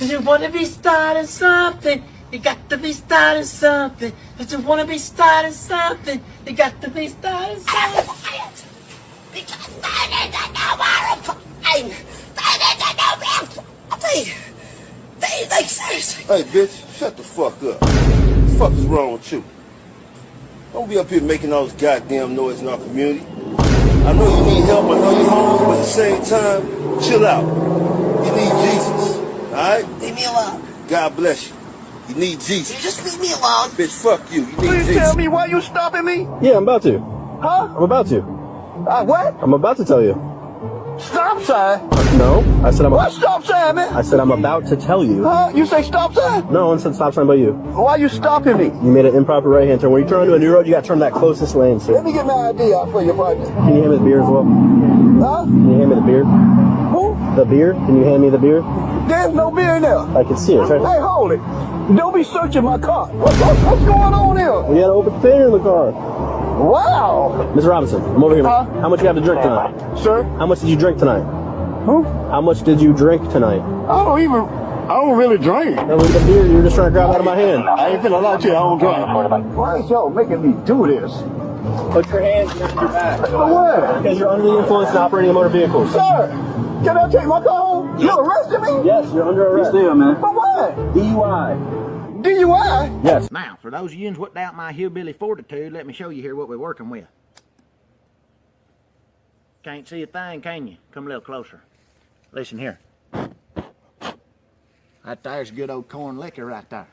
Cause you wanna be starting something, you got to be starting something. Cause you wanna be starting something, you got to be starting something. Because they need to know where I'm fine. They need to know where I'm fine. They like seriously. Hey, bitch, shut the fuck up. What the fuck is wrong with you? Don't be up here making all this goddamn noise in our community. I know you need help, I know you're homeless, but at the same time, chill out. You need Jesus, alright? Leave me alone. God bless you. You need Jesus. You just leave me alone. Bitch, fuck you. You need Please Jesus. tell me why you stopping me? Yeah, I'm about to. Huh? I'm about to. What? I'm about to tell you. Stop sign? No, I said What stop sign, man? I said I'm about to tell you. Huh? You say stop sign? No one said stop sign but you. Why you stopping me? You made an improper right-hand turn. When you turn onto a new road, you got to turn that closest lane, sir. Let me get my ID out for you, partner. Can you hand me the beer as well? Huh? Can you hand me the beer? Who? The beer? Can you hand me the beer? There's no beer in there. I can see it. Right? Hey, hold it. Don't be searching my car. What's going on here? We had an open container in the car. Wow. Mr. Robinson, I'm over here. Huh? How much you have to drink tonight? Sir? How much did you drink tonight? Who? How much did you drink tonight? I don't really drink. That was the beer you were just trying to grab out of my hand. I ain't finna lie to you, I don't drink. Why is y'all making me do this? Put your hands behind your back. For what? Because you're under the influence and operating a motor vehicle. Sir, can I take my car home? You arrested me? Yes, you're under arrest. Still, man. For what? DUI. DUI? Yes. Now, for those of you who doubt my hillbilly fortitude, let me show you here what we're working with. Can't see a thing, can you? Come a little closer. Listen here. That there's good old corn liquor right there.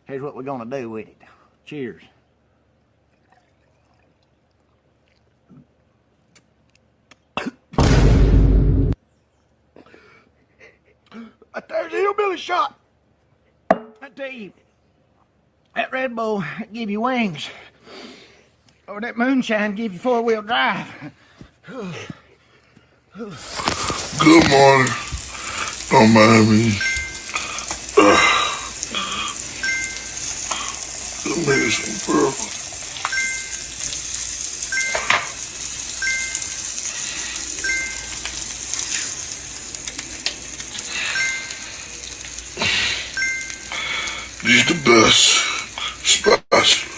Here's what we're gonna do with it. Cheers. But there's a hillbilly shot. I tell you, that Red Bull give you wings, or that moonshine give you four-wheel drive. Good morning. Don't mind me. Give me some purple. These the best spatulas.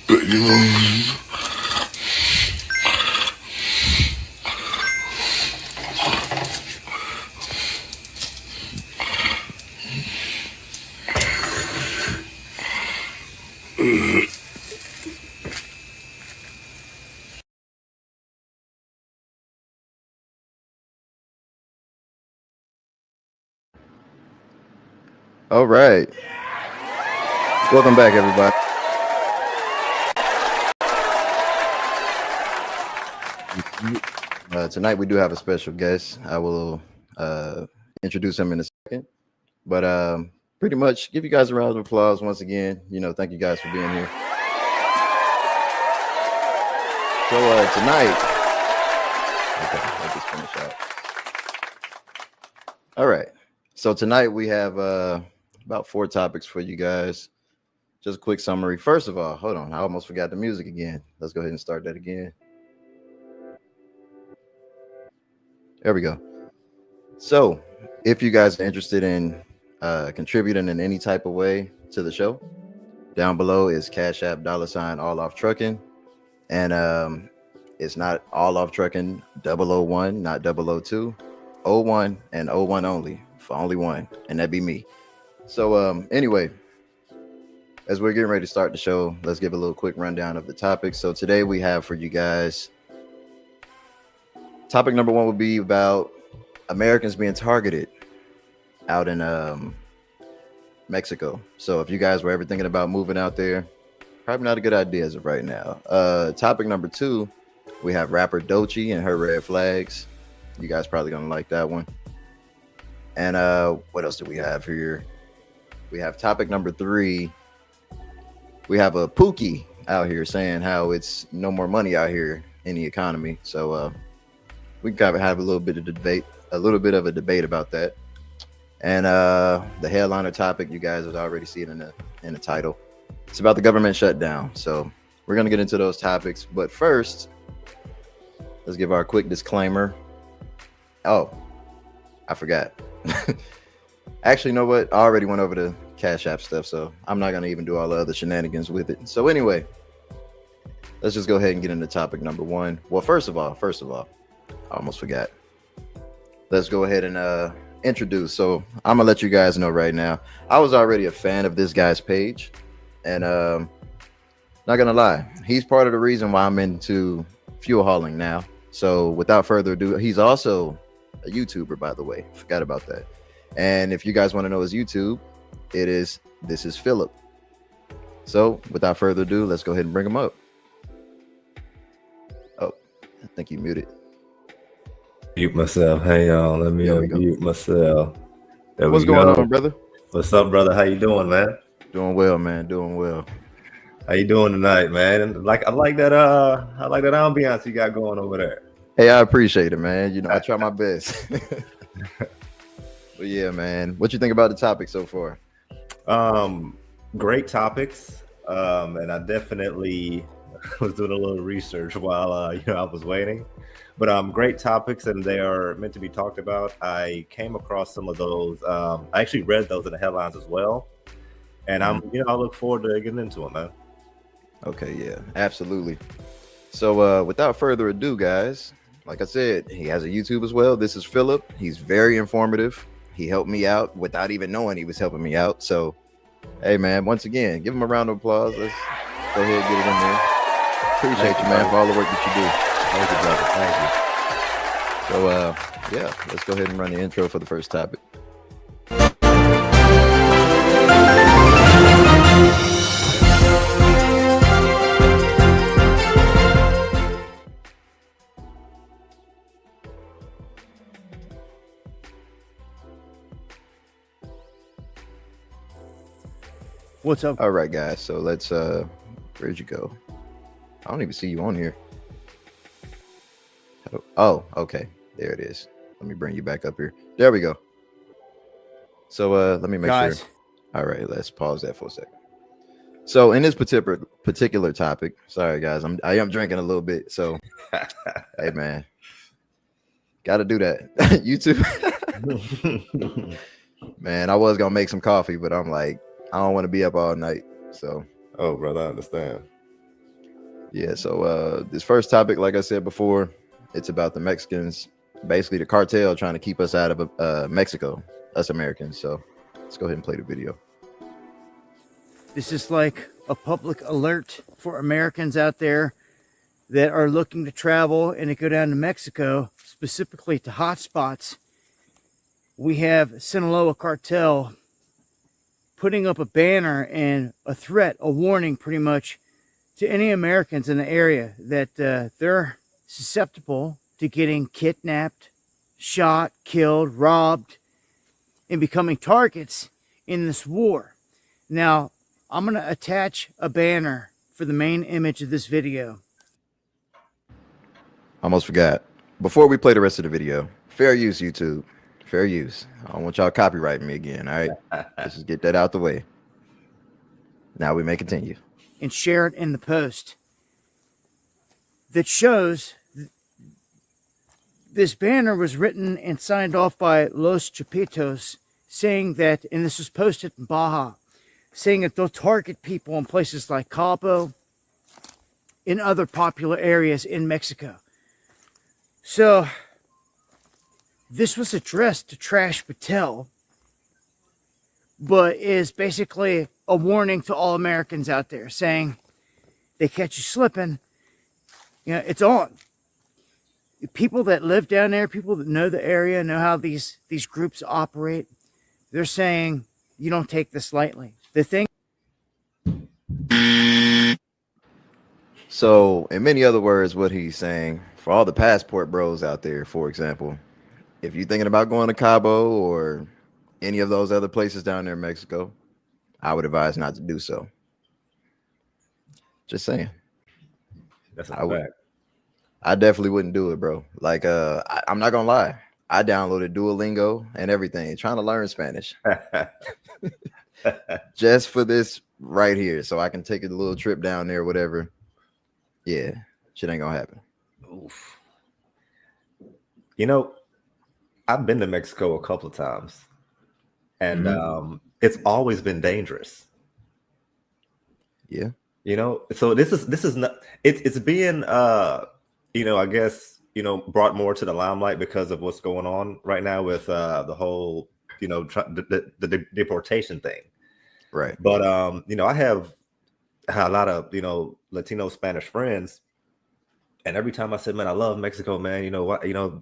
But you know, All right. Welcome back, everybody. Tonight we do have a special guest. I will introduce him in a second. But pretty much give you guys a round of applause once again. You know, thank you guys for being here. So tonight, okay, I'll just finish out. All right. So tonight we have about 4 topics for you guys. Just a quick summary. First of all, hold on. I almost forgot the music again. Let's go ahead and start that again. There we go. So if you guys are interested in contributing in any type of way to the show, down below is Cash App $ all off trucking. And it's not all off trucking 001, not 002, 01 and 01 only, for only one, and that'd be me. So anyway, as we're getting ready to start the show, let's give a little quick rundown of the topics. So today we have for you guys, topic number 1 will be about Americans being targeted out in Mexico. So if you guys were ever thinking about moving out there, probably not a good idea as of right now. Topic number 2, we have rapper Doechii and her red flags. You guys probably gonna like that one. And what else do we have here? We have topic number 3. We have a Pookie out here saying how it's no more money out here in the economy. So we can kind of have a little bit of a debate about that. And the headliner topic, you guys have already seen in the title. It's about the government shutdown. So we're gonna get into those topics, but first, let's give our quick disclaimer. Oh, I forgot. Actually, you know what? I already went over the Cash App stuff, so I'm not gonna even do all the other shenanigans with it. So anyway, let's just go ahead and get into topic number one. Well, first of all, I almost forgot. Let's go ahead and introduce. So I'm gonna let you guys know right now. I was already a fan of this guy's page, and not gonna lie, he's part of the reason why I'm into fuel hauling now. So without further ado, he's also a YouTuber, by the way. Forgot about that. And if you guys want to know his YouTube, this is Philip. So without further ado, let's go ahead and bring him up. Oh, I think he muted. Mute myself. Hang on, let me unmute myself. What's going on, brother? What's up, brother? How you doing, man? Doing well, man. Doing well. How you doing tonight, man? I like that ambiance you got going over there. Hey, I appreciate it, man. You know, I try my best. But yeah, man. What you think about the topic so far? Great topics. And I definitely was doing a little research while I was waiting. But great topics, and they are meant to be talked about. I came across some of those. I actually read those in the headlines as well. And I look forward to getting into it, man. Okay, yeah, absolutely. So without further ado, guys, like I said, he has a YouTube as well. This is Philip. He's very informative. He helped me out without even knowing he was helping me out. So, hey, man, once again, give him a round of applause. Let's go ahead and get it in there. Appreciate you, man, for all the work that you do. Thank you, brother. Thank you. So, yeah, let's go ahead and run the intro for the first topic. What's up? All right, guys. So let's where'd you go? I don't even see you on here. Oh, okay. There it is. Let me bring you back up here. There we go. So let me make sure. All right, let's pause that for a second. So in this particular topic, sorry guys, I am drinking a little bit. So hey man, gotta do that. YouTube. Man, I was gonna make some coffee, but I'm like, I don't want to be up all night. So oh brother, I understand. Yeah, so this first topic, like I said before, it's about the Mexicans, basically the cartel trying to keep us out of Mexico, us Americans. So let's go ahead and play the video. This is like a public alert for Americans out there that are looking to travel and to go down to Mexico, specifically to hotspots. We have Sinaloa cartel putting up a banner and a threat, a warning pretty much to any Americans in the area that they're susceptible to getting kidnapped, shot, killed, robbed, and becoming targets in this war. Now, I'm going to attach a banner for the main image of this video. Almost forgot. Before we play the rest of the video, fair use, YouTube. Fair use. I don't want y'all copyrighting me again, all right? Let's just get that out the way. Now we may continue. And share it in the post that shows this banner was written and signed off by Los Chapitos, saying that, and this was posted in Baja, saying that they'll target people in places like Cabo and other popular areas in Mexico. So this was addressed to Trash Patel, but is basically a warning to all Americans out there, saying they catch you slipping, you know, it's on. People that live down there, people that know the area, know how these groups operate, they're saying you don't take this lightly. The thing. So, in many other words, what he's saying, for all the passport bros out there, for example, if you're thinking about going to Cabo or any of those other places down there in Mexico, I would advise not to do so. Just saying. That's a fact. I definitely wouldn't do it, bro. Like, I'm not gonna lie. I downloaded Duolingo and everything, trying to learn Spanish just for this right here, so I can take a little trip down there, whatever. Yeah, shit ain't gonna happen. Oof. You know, I've been to Mexico a couple of times, and it's always been dangerous. Yeah. You know, so this is not it's being I guess brought more to the limelight because of what's going on right now with the whole the deportation thing. Right. But I have a lot of Latino Spanish friends, and every time I said, man, I love Mexico, man,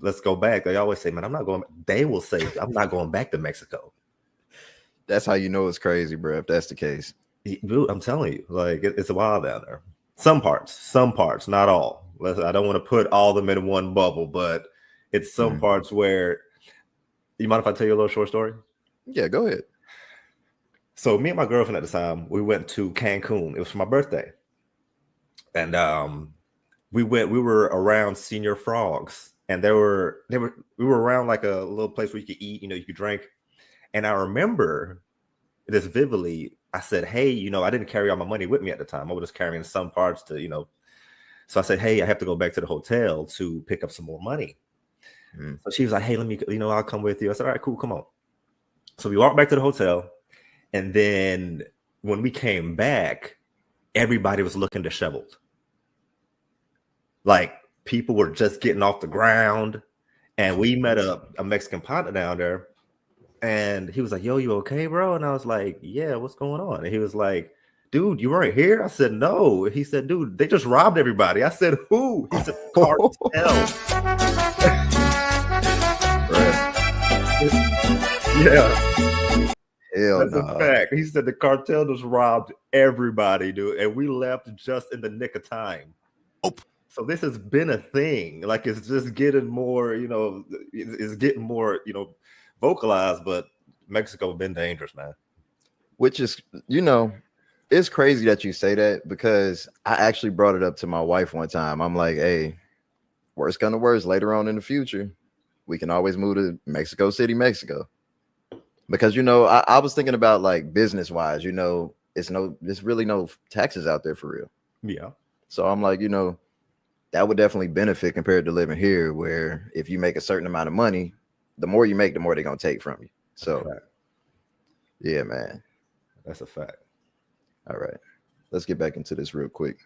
let's go back, they always say, man, I'm not going. They will say, I'm not going back to Mexico. That's how you know it's crazy, bro, if that's the case. Dude, I'm telling you, like it's wild down there. Some parts, not all. I don't want to put all of them in one bubble, but it's some parts where. You mind if I tell you a little short story? Yeah, go ahead. So me and my girlfriend at the time, we went to Cancun. It was for my birthday, and we were around Senior Frogs, and we were around like a little place where you could eat, you could drink. And I remember this vividly. I said, hey, I didn't carry all my money with me at the time. I was just carrying some parts to, So I said, hey, I have to go back to the hotel to pick up some more money. So she was like, hey, let me, I'll come with you. I said, all right, cool, come on. So we walked back to the hotel. And then when we came back, everybody was looking disheveled. Like people were just getting off the ground. And we met a Mexican partner down there. And he was like, yo, you okay, bro? And I was like, yeah, what's going on? And he was like, dude, you weren't here? I said, no. He said, dude, they just robbed everybody. I said, who? He said, cartel. Yeah. Hell That's no. a fact. He said the cartel just robbed everybody, dude. And we left just in the nick of time. So this has been a thing. Like it's just getting more, it's getting more, vocalized, but Mexico been dangerous, man. Which is, it's crazy that you say that, because I actually brought it up to my wife one time. I'm like, hey, worst come to worst, later on in the future, we can always move to Mexico City, Mexico. Because, I was thinking about like business wise, there's really no taxes out there for real. Yeah. So I'm like, that would definitely benefit compared to living here, where if you make a certain amount of money, the more you make, the more they're going to take from you. So, yeah, man. That's a fact. All right. Let's get back into this real quick.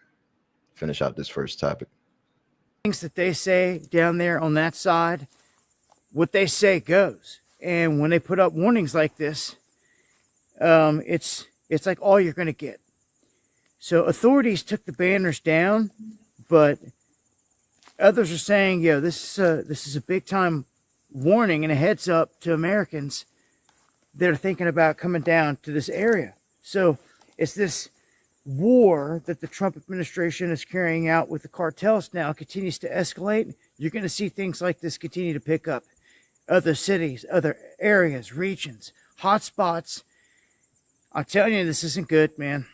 Finish out this first topic. Things that they say down there on that side, what they say goes. And when they put up warnings like this, it's like all you're going to get. So authorities took the banners down, but others are saying, this is a big time warning and a heads up to Americans that are thinking about coming down to this area. So it's this war that the Trump administration is carrying out with the cartels now continues to escalate. You're going to see things like this continue to pick up. Other cities, other areas, regions, hotspots. I'm telling you, this isn't good, man.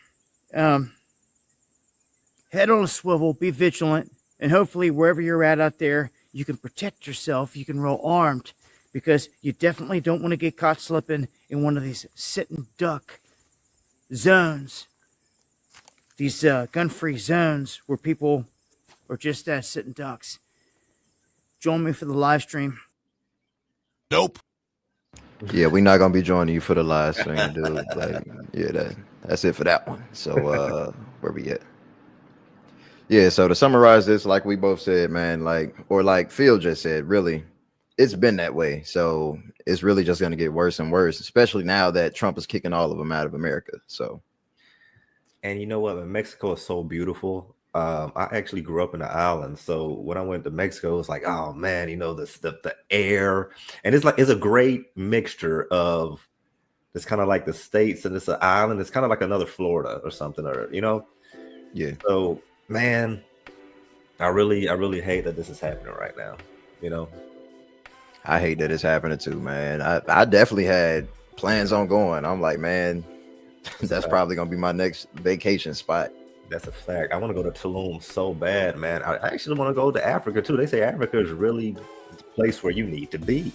Head on a swivel, be vigilant, and hopefully wherever you're at out there, you can protect yourself. You can roll armed, because you definitely don't want to get caught slipping in one of these sit and duck zones. These gun-free zones where people are just sitting ducks. Join me for the live stream. Nope. Yeah, we're not gonna be joining you for the live stream, dude. Like, yeah, that's it for that one. So where we at? Yeah, so to summarize this, like we both said, man, like Phil just said, really, it's been that way. So it's really just gonna get worse and worse, especially now that Trump is kicking all of them out of America. So, and you know what? Mexico is so beautiful. I actually grew up in the island, so when I went to Mexico, it was like, oh man, the air, and it's a great mixture of it's kind of like the States, and it's an island. It's kind of like another Florida or something, yeah. So man, I really hate that this is happening right now. I hate that it's happening too, man. I definitely had plans on going. I'm like, man, that's probably gonna be my next vacation spot. That's a fact. I want to go to Tulum so bad, man. I actually want to go to Africa too. They say Africa is really place where you need to be.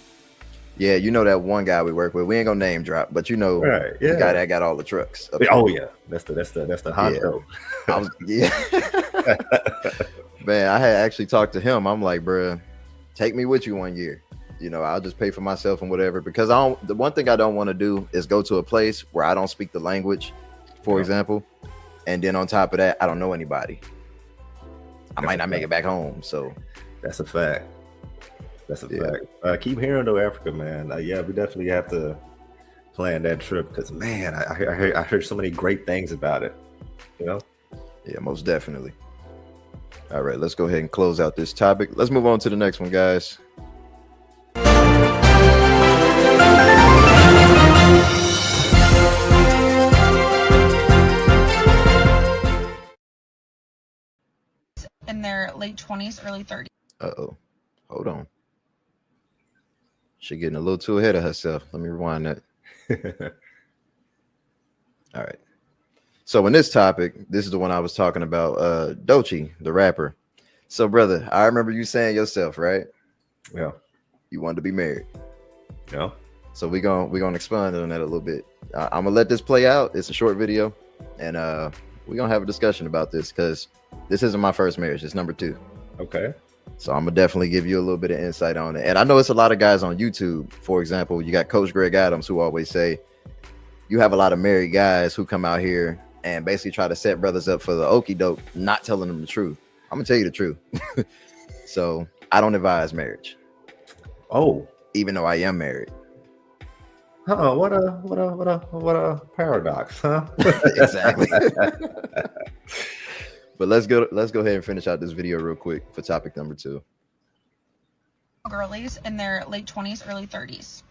Yeah, you know that one guy we work with. We ain't gonna name drop, but you know, Right, yeah. the guy that got all the trucks. Oh yeah, that's the hot show. I was, yeah. Man, I had actually talked to him. I'm like, bruh, take me with you 1 year. You know, I'll just pay for myself and whatever, because the one thing I don't want to do is go to a place where I don't speak the language, for example, and then on top of that, I don't know anybody. I might not make it back home. So that's a fact. That's a fact. Keep hearing though, Africa, man. Yeah, we definitely have to plan that trip, because man, I heard so many great things about it. You know? Yeah, most definitely. All right, let's go ahead and close out this topic. Let's move on to the next one, guys. In their late 20s, early 30s. Uh-oh. Hold on. She getting a little too ahead of herself. Let me rewind that. All right. So in this topic, this is the one I was talking about, Doechii, the rapper. So, brother, I remember you saying yourself, right? Yeah. You wanted to be married. Yeah. So we're gonna expand on that a little bit. I'm gonna let this play out. It's a short video, and we're gonna have a discussion about this, because this isn't my first marriage. It's number 2. Okay. So I'm gonna definitely give you a little bit of insight on it. And I know it's a lot of guys on YouTube. For example, you got Coach Greg Adams, who always say you have a lot of married guys who come out here and basically try to set brothers up for the okie doke, not telling them the truth. I'm gonna tell you the truth. So I don't advise marriage. Oh, even though I am married. Oh, what a paradox, huh? Exactly. But let's go ahead and finish out this video real quick for topic number 2. Girlies in their late 20s, early 30s.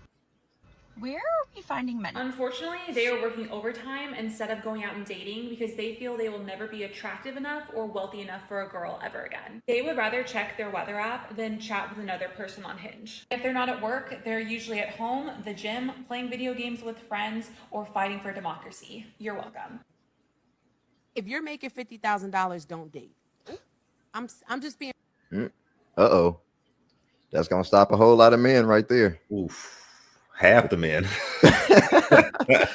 Where are we finding men? Unfortunately, they are working overtime instead of going out and dating because they feel they will never be attractive enough or wealthy enough for a girl ever again. They would rather check their weather app than chat with another person on Hinge. If they're not at work, they're usually at home, the gym, playing video games with friends, or fighting for democracy. You're welcome. If you're making $50,000, don't date. I'm just being. Uh-oh. That's gonna stop a whole lot of men right there. Oof. Half the men.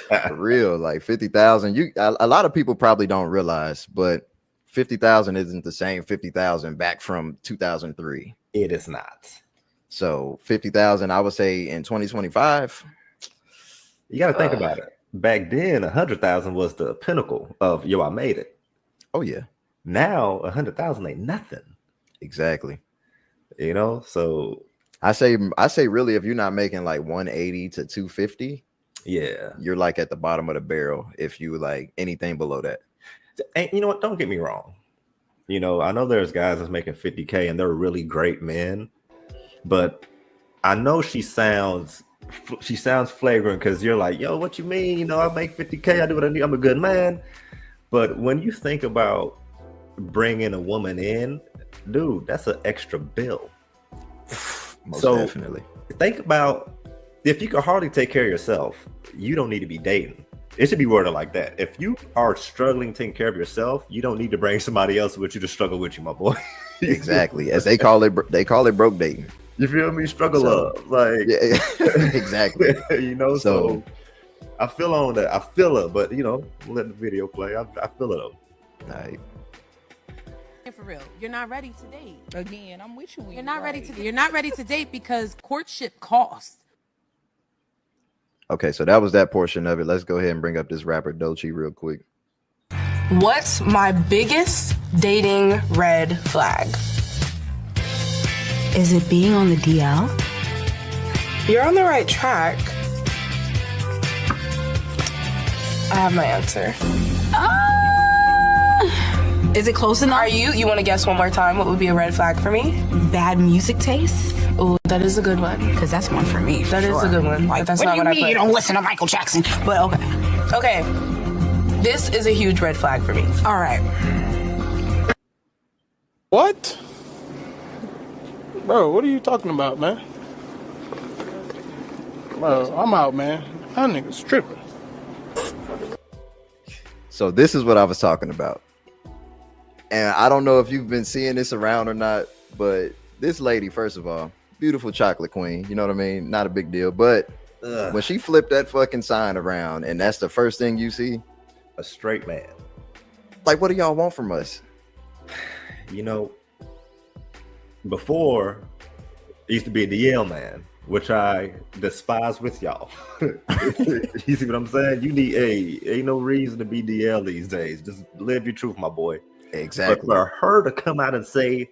For real, like 50,000. A lot of people probably don't realize, but 50,000 isn't the same 50,000 back from 2003. It is not. So 50,000, I would say in 2025. You got to think about it. Back then, 100,000 was the pinnacle of yo, I made it. Oh yeah. Now 100,000 ain't nothing. Exactly. You know, so I say really, if you're not making like 180 to 250, yeah, you're like at the bottom of the barrel. If you like anything below that. And you know what? Don't get me wrong. You know, I know there's guys that's making 50K and they're really great men, but I know she sounds flagrant because you're like, yo, what you mean? You know, I make 50K. I do what I need. I'm a good man. But when you think about bringing a woman in, dude, that's an extra bill. Most so definitely. Think about if you can hardly take care of yourself, you don't need to be dating. It should be worded like that. If you are struggling taking care of yourself, you don't need to bring somebody else with you to struggle with you, my boy. Exactly. As they call it broke dating. You feel me? Struggle up. Like yeah, exactly. You know, so I feel on that. I feel it, but you know, let the video play. I feel it though. All right. For real, you're not ready to date. Again, I'm with you. You're not ready to. You're not ready to date because courtship costs. Okay, so that was that portion of it. Let's go ahead and bring up this rapper Doechii real quick. What's my biggest dating red flag? Is it being on the DL? You're on the right track. I have my answer. Is it close enough? You want to guess one more time? What would be a red flag for me? Bad music taste? Oh, that is a good one. Because that's one for me. That is a good one. Like, that's what not do you what mean I you don't listen to Michael Jackson? But okay. Okay. This is a huge red flag for me. All right. What? Bro, what are you talking about, man? Bro, I'm out, man. That nigga's tripping. So this is what I was talking about. And I don't know if you've been seeing this around or not, but this lady, first of all, beautiful chocolate queen. You know what I mean? Not a big deal. But when she flipped that fucking sign around, and that's the first thing you see, a straight man. Like, what do y'all want from us? You know, before it used to be a DL man, which I despise with y'all. You see what I'm saying? You need ain't no reason to be DL these days. Just live your truth, my boy. Exactly. But for her to come out and say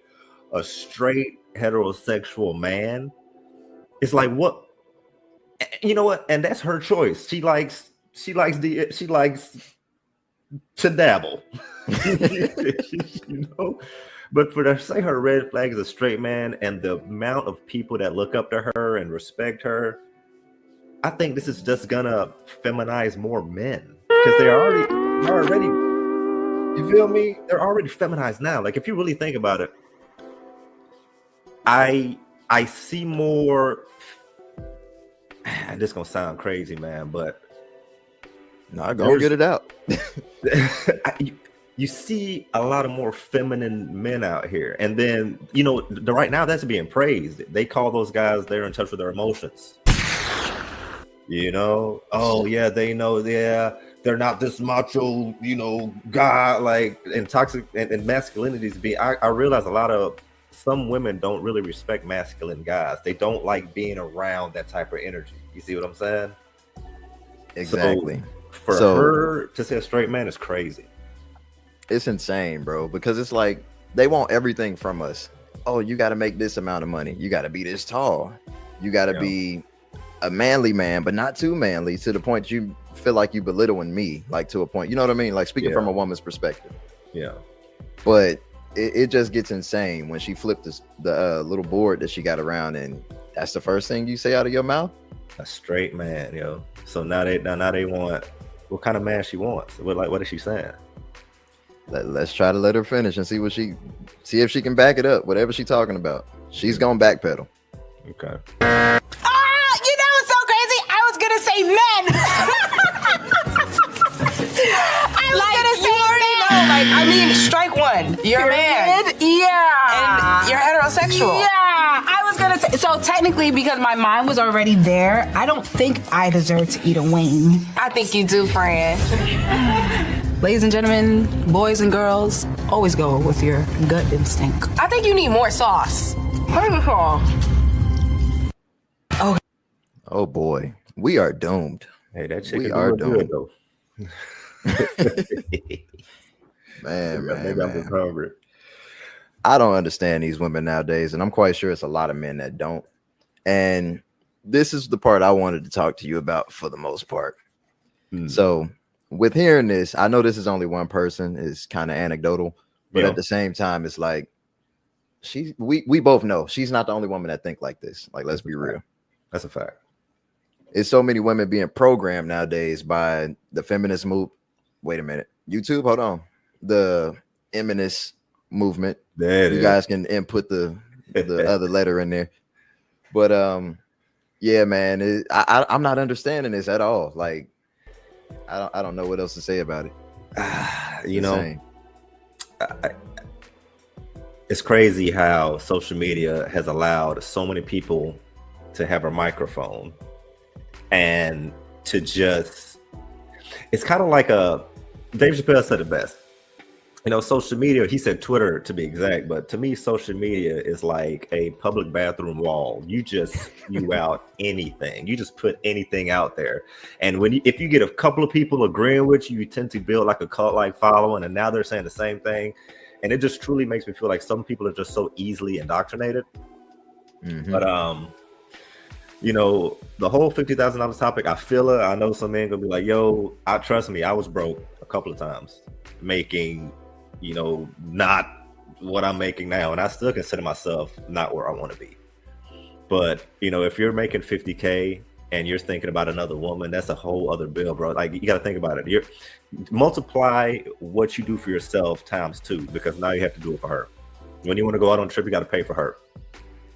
a straight heterosexual man, it's like, what? You know what? And that's her choice. She likes to dabble. You know. But for to say her red flag is a straight man, and the amount of people that look up to her and respect her, I think this is just gonna feminize more men, because they're already, you feel me? They're already feminized now. Like, if you really think about it, I see more. And this gonna sound crazy, man, but no, go get it out. You see a lot of more feminine men out here, and then right now that's being praised. They call those guys, they're in touch with their emotions. Oh yeah, they know, yeah, they're not this macho, guy, like, and toxic and masculinity is being. I realize some women don't really respect masculine guys. They don't like being around that type of energy. You see what I'm saying? Exactly. So for her to say a straight man is crazy. It's insane, bro, because it's like they want everything from us. Oh, you got to make this amount of money. You got to be this tall. You got to be a manly man, but not too manly to the point you feel like you belittling me, like, to a point. You know what I mean? Like, speaking from a woman's perspective. Yeah. But it just gets insane when she flipped the little board that she got around, and that's the first thing you say out of your mouth. A straight man, yo. So now they want, what kind of man she wants. What is she saying? Let's try to let her finish and see if she can back it up. Whatever she's talking about, she's gonna backpedal. Okay. It's so crazy. I was gonna say men. I mean, strike one. You're a man. Yeah. And you're heterosexual. Yeah. I was gonna say, so technically, because my mind was already there, I don't think I deserve to eat a wing. I think you do, Fran. Ladies and gentlemen, boys and girls, always go with your gut instinct. I think you need more sauce. Oh boy, we are doomed. Hey, that chicken we are doomed. Good, though. man. I'm just hungry. I don't understand these women nowadays, and I'm quite sure it's a lot of men that don't. And this is the part I wanted to talk to you about for the most part. So with hearing this, I know this is only one person, is kind of anecdotal, but at the same time, it's like we both know she's not the only woman that think like this. Like, let's be real. That's a fact. It's so many women being programmed nowadays by the feminist move. Wait a minute. YouTube, hold on. The feminist movement. There you guys can input the other letter in there. But yeah, man, I'm not understanding this at all. Like, I don't know what else to say about it. It's crazy how social media has allowed so many people to have a microphone and to just, it's kind of like Dave Chappelle said it best. Social media, he said Twitter to be exact, but to me, social media is like a public bathroom wall. You just spew out anything. You just put anything out there. And if you get a couple of people agreeing with you, you tend to build like a cult-like following, and now they're saying the same thing. And it just truly makes me feel like some people are just so easily indoctrinated. But the whole $50,000 topic, I feel it. I know some men gonna be like, yo, trust me, I was broke a couple of times making, not what I'm making now. And I still consider myself not where I want to be. But, if you're making 50K and you're thinking about another woman, that's a whole other bill, bro. Like, you got to think about it. You multiply what you do for yourself times 2, because now you have to do it for her. When you want to go out on a trip, you got to pay for her.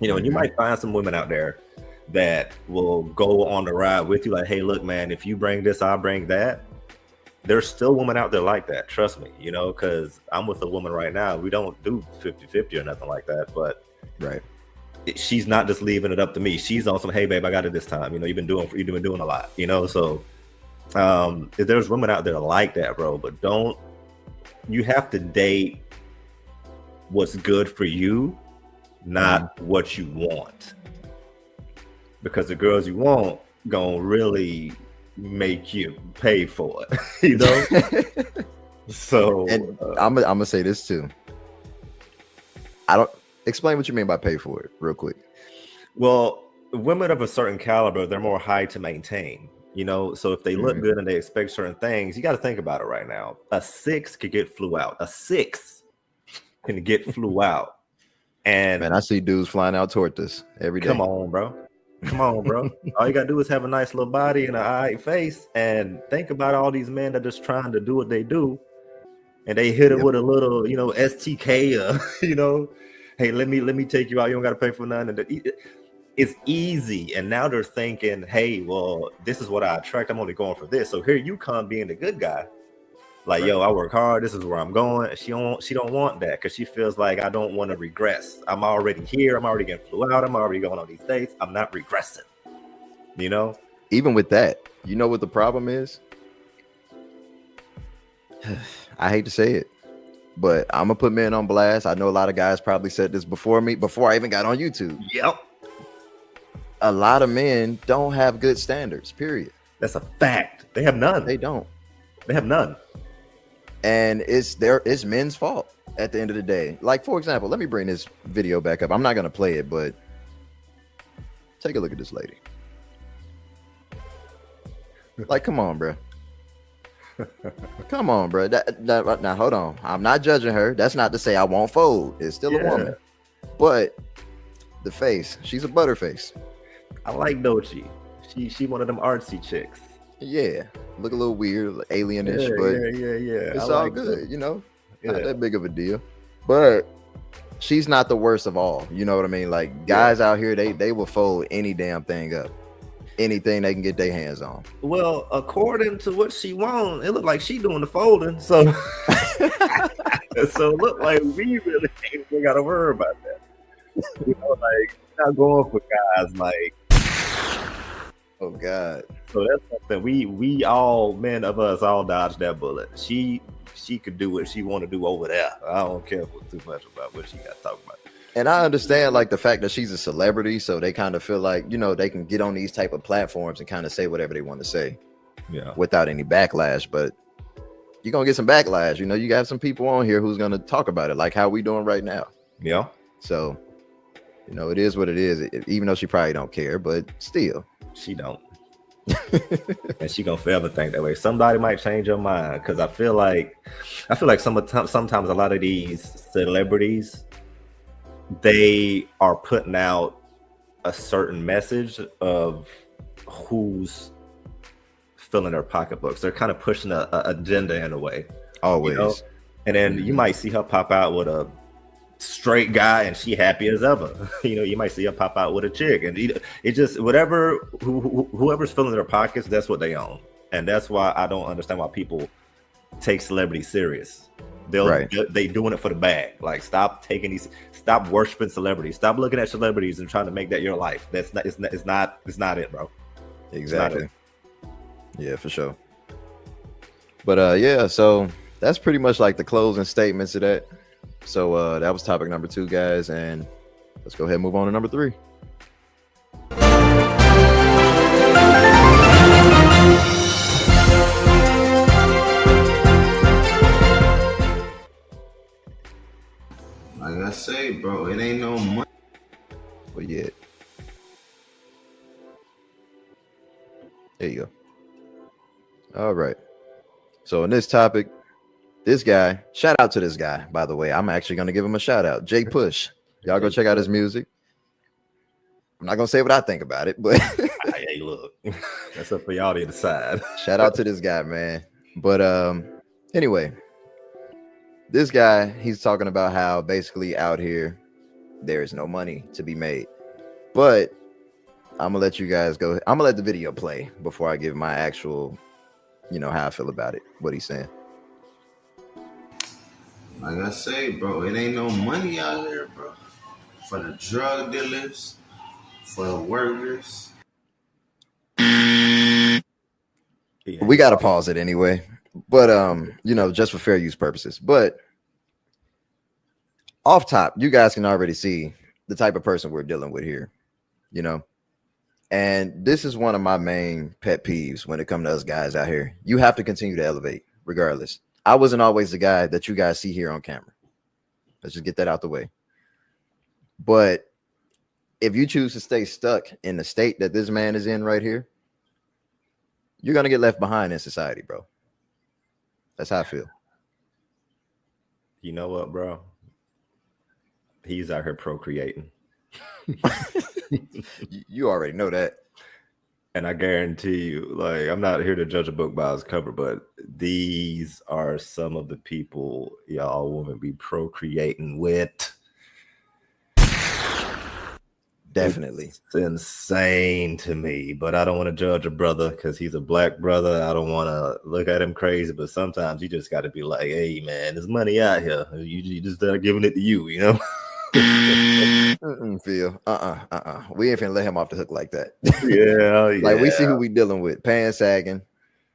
And you might find some women out there that will go on the ride with you. Like, hey, look, man, if you bring this, I'll bring that. There's still women out there like that. Trust me, because I'm with a woman right now. We don't do 50-50 or nothing like that. But right. she's not just leaving it up to me. She's on some, hey babe, I got it this time. You know, you've been doing a lot. You know, so if there's women out there like that, bro, but you have to date what's good for you, not what you want, because the girls you want gonna really make you pay for it. You know. So and I'm gonna say this too. I don't explain what you mean by pay for it real quick. Well, women of a certain caliber, they're more high to maintain, you know. So if they look good and they expect certain things, you got to think about it right now. A 6 could get flew out. A 6 can get flew out. And man, I see dudes flying out toward this every day. Come on, bro. All you gotta do is have a nice little body and an eye face, and think about all these men that are just trying to do what they do, and they hit it with a little, you know, STK, you know, hey, let me take you out. You don't gotta pay for nothing. And it's easy, and now they're thinking, hey, well, this is what I attract. I'm only going for this. So here you come being the good guy. Like, yo, I work hard. This is where I'm going. She don't want that because she feels like I don't want to regress. I'm already here. I'm already getting flew out. I'm already going on these dates. I'm not regressing. You know? Even with that, you know what the problem is? I hate to say it, but I'm gonna put men on blast. I know a lot of guys probably said this before me, before I even got on YouTube. Yep. A lot of men don't have good standards, period. That's a fact. They have none. They don't. They have none. And it's men's fault at the end of the day. Like, for example, let me bring this video back up. I'm not going to play it, but take a look at this lady. Like, come on, bro. Come on, bro. Now, hold on. I'm not judging her. That's not to say I won't fold. It's still a woman. But the face, she's a butterface. I like Doechii. She one of them artsy chicks. Yeah, look a little weird, alienish, but yeah. It's all good, you know. Not that big of a deal. But she's not the worst of all. You know what I mean? Like, guys out here, they will fold any damn thing up, anything they can get their hands on. Well, according to what she wants, it looked like she doing the folding. So, so it looked like we really ain't got to worry about that. You know, like, not going for guys like. Oh God. So that's something we all, men of us, all dodged that bullet. She could do what she want to do over there. I don't care for too much about what she got to talk about. And I understand, like, the fact that she's a celebrity, so they kind of feel like, you know, they can get on these type of platforms and kind of say whatever they want to say, without any backlash. But you're gonna get some backlash. You know, you got some people on here who's gonna talk about it, like how we doing right now. Yeah. So, you know, it is what it is. Even though she probably don't care, but still. She don't. And she gonna forever think that way. Somebody might change your mind, because I feel like sometimes a lot of these celebrities, they are putting out a certain message of who's filling their pocketbooks. They're kind of pushing a agenda in a way. Always. You know? And then you might see her pop out with a straight guy and she happy as ever. You know, you might see her pop out with a chick, and it just whoever's filling their pockets, that's what they own. And that's why I don't understand why people take celebrities serious. They doing it for the bag. Like, stop worshiping celebrities. Stop looking at celebrities and trying to make that your life. It's not it, bro. Exactly. Yeah, for sure. But yeah, so that's pretty much like the closing statements of that. So that was topic number 2, guys, and let's go ahead and move on to number 3. Like I say, bro, it ain't no money. But yeah. There you go. All right. So in this topic, this guy, shout out to this guy, by the way. I'm actually going to give him a shout out. J Push. Y'all go check out his music. I'm not going to say what I think about it, but hey, look, that's up for y'all to decide. Shout out to this guy, man. But anyway, this guy, he's talking about how basically out here there is no money to be made. But I'm gonna let you guys go. I'm gonna let the video play before I give my actual, you know, how I feel about it, what he's saying. Like I say, bro, it ain't no money out here, bro. for the drug dealers, for the workers. We gotta pause it anyway, but you know, just for fair use purposes. But off top, you guys can already see the type of person we're dealing with here, you know. And this is one of my main pet peeves when it comes to us guys out here. You have to continue to elevate, regardless. I wasn't always the guy that you guys see here on camera. Let's just get that out the way. But if you choose to stay stuck in the state that this man is in right here, you're gonna get left behind in society, bro. That's how I feel. You know what, bro? He's out here procreating. You already know that. And I guarantee you, like, I'm not here to judge a book by its cover, but these are some of the people y'all women be procreating with. Definitely. It's insane to me, but I don't want to judge a brother because he's a black brother. I don't want to look at him crazy, but sometimes you just got to be like, hey, man, there's money out here. You just start giving it to you, you know? Phil, we ain't finna let him off the hook like that. Yeah. Like, we see who we dealing with. Pants sagging.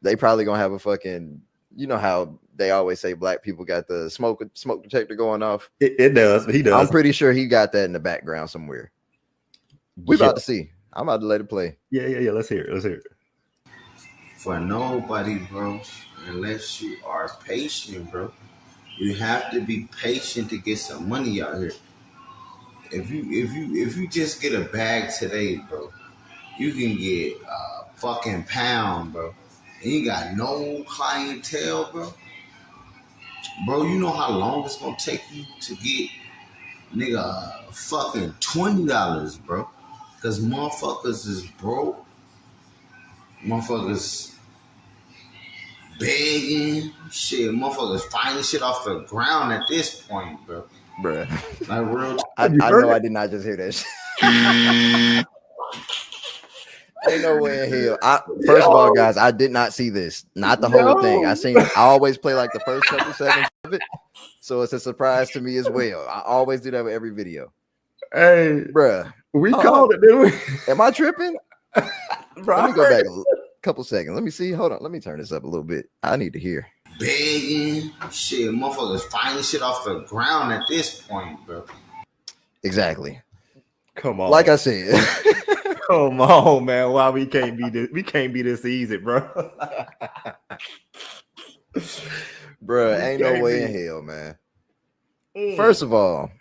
They probably gonna have a fucking, you know how they always say black people got the smoke detector going off. It does. He does. I'm pretty sure he got that in the background somewhere. We about to see. I'm about to let it play. Yeah. Let's hear it. For nobody, bro, unless you are patient, bro. You have to be patient to get some money out here. If you just get a bag today, bro, you can get a fucking pound, bro. And you got no clientele, bro. Bro, you know how long it's gonna take you to get, nigga, fucking $20, bro. Cause motherfuckers is broke. Motherfuckers begging. Shit, motherfuckers finding shit off the ground at this point, bro. Bruh. Like real. I know I did not just hear that shit. Ain't no way in hell. First of all, guys, I did not see this. Not the whole thing. I always play like the first couple seconds of it. So it's a surprise to me as well. I always do that with every video. Hey, bruh. We called it, didn't we? Am I tripping? Let me go back a couple seconds. Let me see. Hold on. Let me turn this up a little bit. I need to hear. Begging. Shit, motherfuckers finding shit off the ground at this point, bro. Exactly. Come on. Like I said. Come on, man. Why we can't be this? We can't be this easy, bro. Bruh, ain't no way in hell, man. First of all,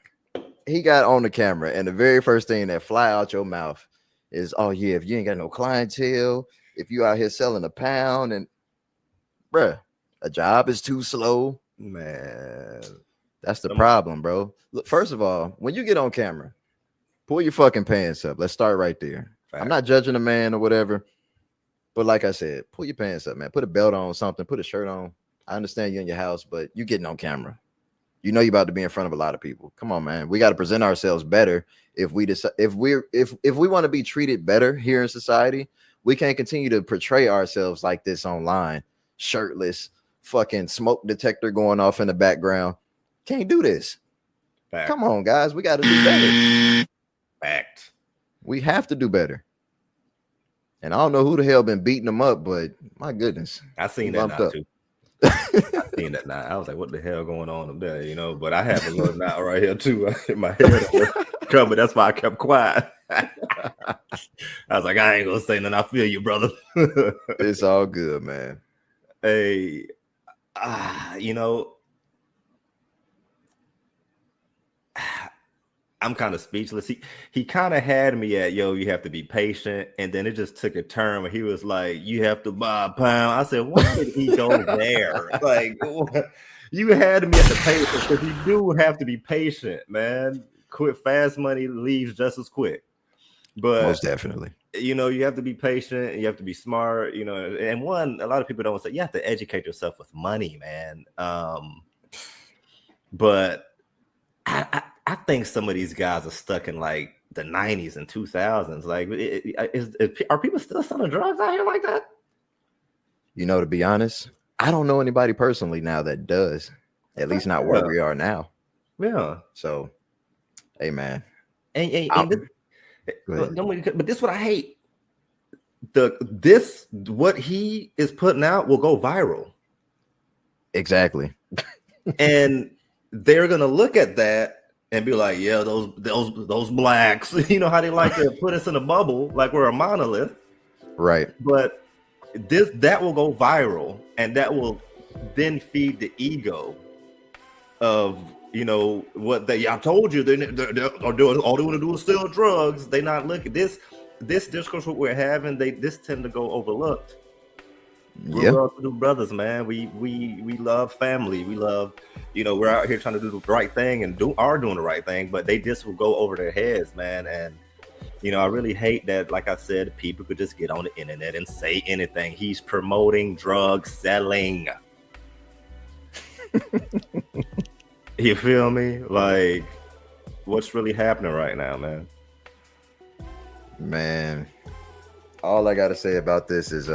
he got on the camera, and the very first thing that fly out your mouth is, oh yeah, if you ain't got no clientele, if you out here selling a pound, and bruh, a job is too slow, man. That's the problem, bro. Look, first of all, when you get on camera, pull your fucking pants up. Let's start right there. I'm not judging a man or whatever, but like I said, pull your pants up, man. Put a belt on, something. Put a shirt on. I understand you're in your house, but you getting on camera. You know you're about to be in front of a lot of people. Come on, man. We got to present ourselves better. If we decide, if we want to be treated better here in society, we can't continue to portray ourselves like this online, shirtless, fucking smoke detector going off in the background. Can't do this. Fact. Come on, guys. We got to do better. Fact. We have to do better. And I don't know who the hell been beating them up, but my goodness. I seen that now too. I seen that now. I was like, what the hell going on up there, you know? But I have a little knot right here too in my head covered. That's why I kept quiet. I was like, I ain't gonna say nothing. I feel you, brother. It's all good, man. Hey, you know, I'm kind of speechless. He kind of had me at, yo, you have to be patient. And then it just took a turn where he was like, you have to buy a pound. I said, why did he go there? Like, you had me at the patience because you do have to be patient, man. Fast money leaves just as quick. But most definitely, you know, you have to be patient and you have to be smart, you know. And a lot of people don't say you have to educate yourself with money, man. But I think some of these guys are stuck in like the 90s and 2000s. Like, are people still selling drugs out here like that? You know, to be honest, I don't know anybody personally now that does. At least not where we are now. Yeah. So, hey, man, And but this is what I hate. What he is putting out will go viral. Exactly. And they're gonna look at that and be like, yeah, those blacks, you know how they like to put us in a bubble, like we're a monolith. Right. But that will go viral, and that will then feed the ego of, you know, what I told you, they're doing, all they want to do is steal drugs. They not looking this discourse what we're having, this tend to go overlooked. We're well-to-do brothers, man. We love family. We love, you know, we're out here trying to do the right thing and are doing the right thing, but they just will go over their heads, man. And you know, I really hate that, like I said, people could just get on the internet and say anything. He's promoting drug selling. You feel me? Like, what's really happening right now, man? Man, all I got to say about this is,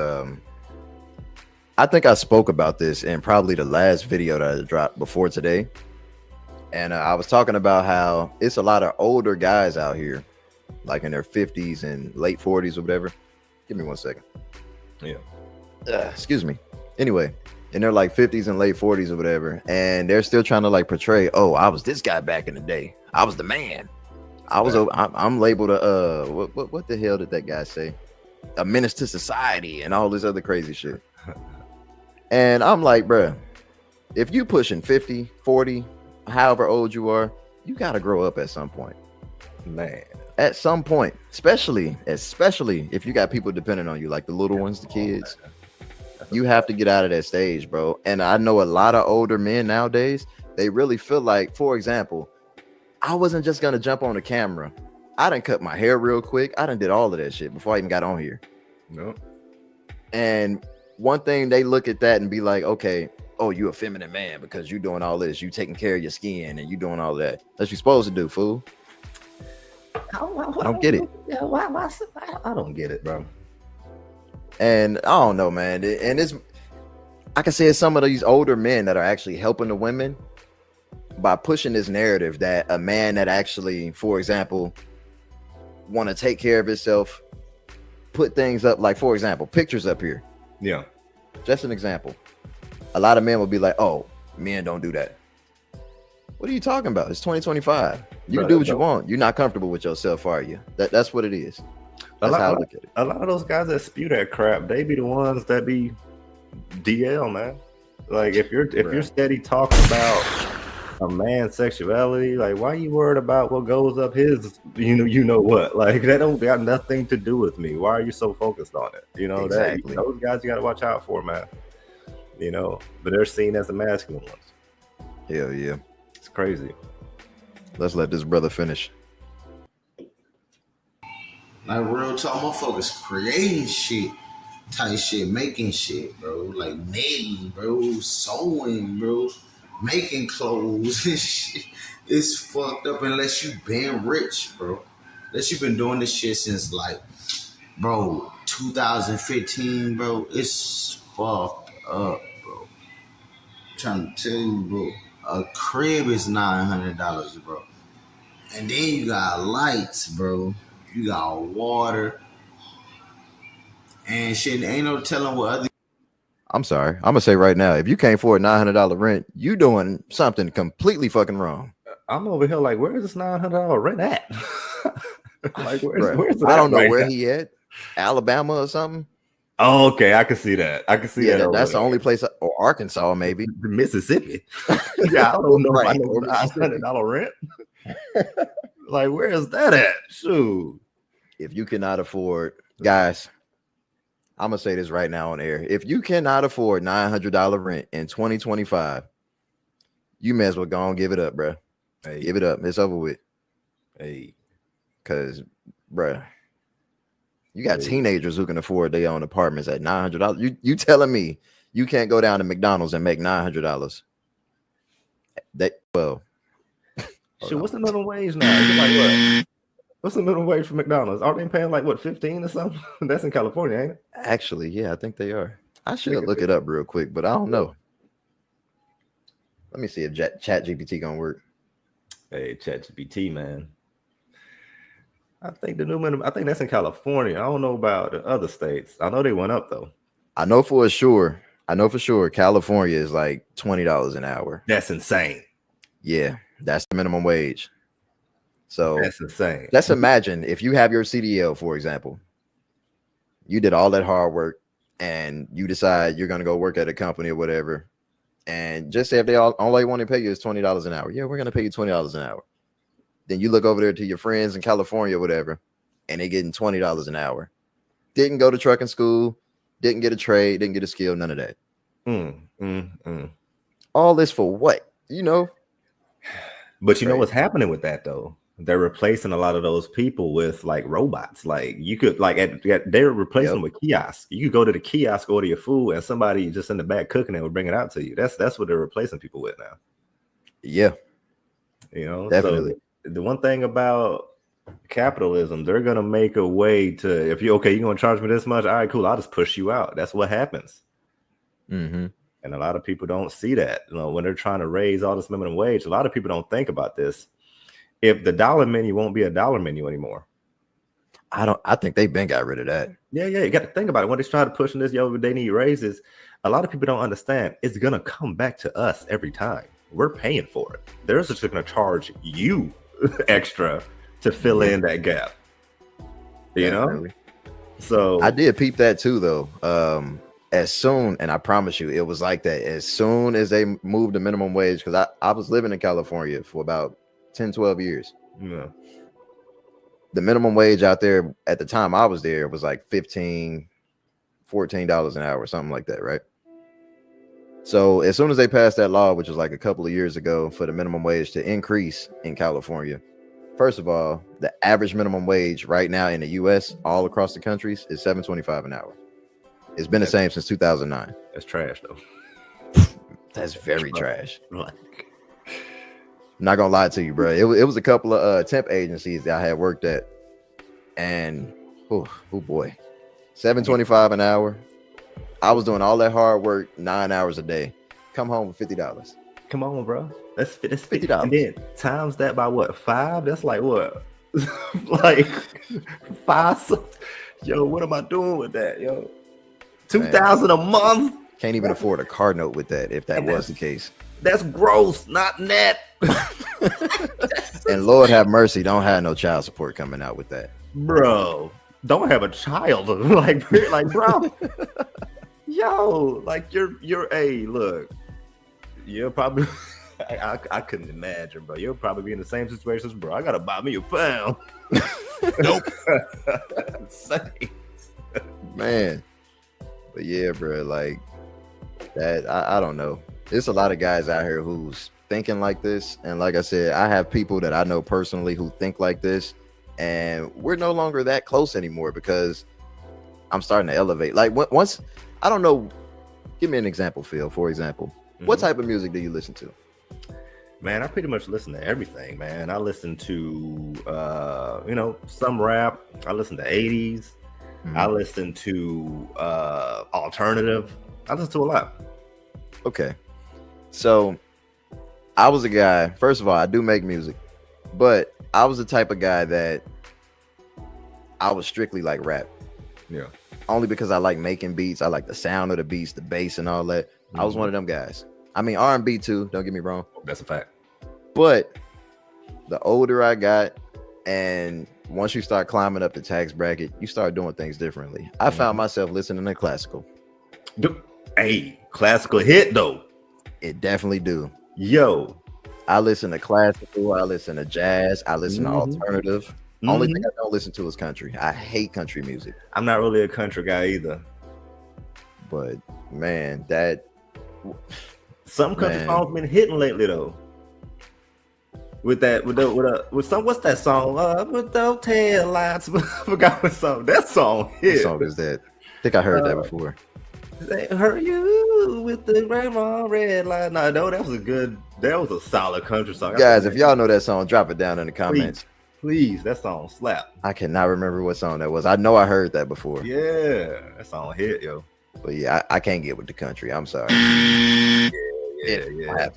I think I spoke about this in probably the last video that I dropped before today. And I was talking about how it's a lot of older guys out here, like in their 50s and late 40s or whatever. Give me 1 second. Yeah. Excuse me. Anyway, in their like 50s and late 40s or whatever, and they're still trying to like portray, oh, I was this guy back in the day. I was the man. I'm labeled a what the hell did that guy say? A menace to society and all this other crazy shit. And I'm like, bruh, if you pushing 50, 40, however old you are, you got to grow up at some point. Man. At some point, especially if you got people depending on you, like the little ones, the kids, you have to get out of that stage, bro. And I know a lot of older men nowadays, they really feel like, for example, I wasn't just going to jump on the camera. I done cut my hair real quick. I done did all of that shit before I even got on here. No. And one thing, they look at that and be like, okay, oh, you a feminine man because you doing all this. You taking care of your skin and you doing all that. That's what you're supposed to do, fool. I don't get it. Yeah, why I don't get it, bro. And I don't know, man. And it's, I can say it's some of these older men that are actually helping the women by pushing this narrative that a man that actually, for example, want to take care of himself, put things up, like, for example, pictures up here. Yeah. Just an example. A lot of men will be like, oh, men don't do that. What are you talking about? It's 2025. You can do what you want. You're not comfortable with yourself, are you? That's what it is. That's how I look at it. A lot of those guys that spew that crap, they be the ones that be DL, man. Like if you're steady talking about a man's sexuality, like why are you worried about what goes up his you know what? Like that don't got nothing to do with me. Why are you so focused on it? You know, exactly. Those guys you gotta watch out for, man. You know, but they're seen as the masculine ones. Hell yeah. It's crazy. Let's let this brother finish. Like real talk, motherfuckers creating shit, type shit, making shit, bro. Like knitting, bro, sewing, bro, making clothes and shit. It's fucked up unless you been rich, bro. Unless you been doing this shit since like, bro, 2015, bro. It's fucked up, bro. I'm trying to tell you, bro. A crib is $900, bro. And then you got lights, bro. You got water. And shit, ain't no telling what other... I'm sorry. I'm going to say right now, if you can't afford $900 rent, you doing something completely fucking wrong. I'm over here like, where is this $900 rent at? Like, where's I don't know where he at. Alabama or something? Oh, okay. I can see that. I can see that. That's the only place, or Arkansas, maybe. Mississippi. Yeah, I don't know. Right. I know $900 rent. Like, where is that at? Shoot. If you cannot afford, guys, I'm going to say this right now on air. If you cannot afford $900 rent in 2025, you may as well go and give it up, bro. Hey. Give it up. It's over with. Hey. Because, bro, you got teenagers who can afford their own apartments at $900. You telling me you can't go down to McDonald's and make $900? Shit, what's the minimum wage now? Is it like what? What's the minimum wage for McDonald's? Aren't they paying like what, 15 or something? That's in California, ain't it? Actually, yeah, I think they are. I should look it up real quick, but I don't know. Let me see if Chat GPT gonna work. Hey, Chat GPT, man. I think the new minimum. I think that's in California. I don't know about the other states. I know they went up though. I know for sure. California is like $20 an hour. That's insane. Yeah, that's the minimum wage. So that's insane. Let's imagine if you have your CDL, for example, you did all that hard work and you decide you're going to go work at a company or whatever. And just say if they only want to pay you is $20 an hour. Yeah, we're going to pay you $20 an hour. Then you look over there to your friends in California or whatever, and they're getting $20 an hour. Didn't go to trucking school, didn't get a trade, didn't get a skill, none of that. All this for what? You know? But you know what's happening with that though? They're replacing a lot of those people with like robots. Like you could they're replacing them with kiosks. You could go to the kiosk, order your food, and somebody just in the back cooking it would bring it out to you. That's what they're replacing people with now. Yeah. You know, definitely. So the one thing about capitalism, they're gonna make a way to, if you're gonna charge me this much, all right, cool, I'll just push you out. That's what happens. Mm-hmm. And a lot of people don't see that. You know, when they're trying to raise all this minimum wage, a lot of people don't think about this. If the dollar menu won't be a dollar menu anymore. I think they've been got rid of that. Yeah. You got to think about it. When they try to push this, they need raises. A lot of people don't understand. It's going to come back to us every time. We're paying for it. They're just going to charge you extra to fill in that gap. You know? So I did peep that too, though. As soon, and I promise you, it was like that. As soon as they moved the minimum wage, because I was living in California for about 10, 12 years. Yeah. The minimum wage out there at the time I was there was like $15, $14 an hour, something like that, right? So as soon as they passed that law, which was like a couple of years ago, for the minimum wage to increase in California, first of all, the average minimum wage right now in the US, all across the countries, is $7.25 an hour. It's been the same since 2009. That's trash, though. That's very trash. Not gonna lie to you, bro. It was a couple of temp agencies that I had worked at, and oh boy, $7.25 an hour. I was doing all that hard work 9 hours a day. Come home with $50. Come on, bro. That's $50. And then times that by what? 5? That's like what? Like 5. Yo, what am I doing with that? Yo, $2,000 a month. Can't even afford a car note with that. If that was the case, that's gross, not net. And Lord have mercy, don't have no child support coming out with that, bro. Don't have a child. like bro. Yo, like you're a look. You're probably I couldn't imagine, bro. You'll probably be in the same situation as bro. I gotta buy me a pound. Nope. Man. But yeah, bro, like that. I don't know. There's a lot of guys out here who's thinking like this, and like I said, I have people that I know personally who think like this, and we're no longer that close anymore because I'm starting to elevate. Like once, I don't know. Give me an example, Phil. For example, what type of music do you listen to? Man, I pretty much listen to everything, man. I listen to some rap. I listen to 80s. I listen to alternative. I listen to a lot. Okay. So I was a guy, first of all, I do make music, but I was the type of guy that I was strictly like rap. Yeah. Only because I like making beats. I like the sound of the beats, the bass and all that. I was one of them guys. I mean, R&B too, don't get me wrong. That's a fact. But the older I got, and once you start climbing up the tax bracket, you start doing things differently. I found myself listening to classical. Hey, classical hit though. It definitely do. Yo, I listen to classical. I listen to jazz. I listen to alternative. Only thing I don't listen to is country. I hate country music. I'm not really a country guy either. But man, some country songs been hitting lately though. What's that song? With those tail lights. I forgot what song. That song hit. What song is that? I think I heard that before. They hurt you with the red light. No, that was a solid country song. Guys, if y'all know that song, drop it down in the comments. Please, that song slap. I cannot remember what song that was. I know I heard that before. Yeah, that song hit, yo. But yeah, I can't get with the country. I'm sorry. Yeah.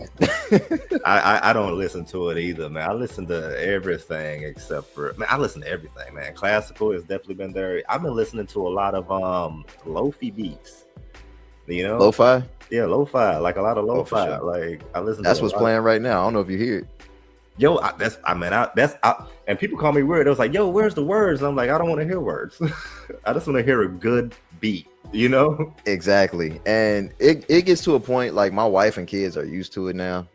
I don't listen to it either, man. I listen to everything except for, man, I listen to everything, man. Classical has definitely been there. I've been listening to a lot of lo-fi beats. You know, Lo-fi. Yeah, lo-fi, like a lot of lo-fi. sure. Like I listen. That's to what's playing right now. I don't know if you hear it. Yo, and people call me weird. It was like, yo, where's the words? And I'm like, I don't want to hear words. I just want to hear a good beat, you know? Exactly. And it gets to a point, like my wife and kids are used to it now.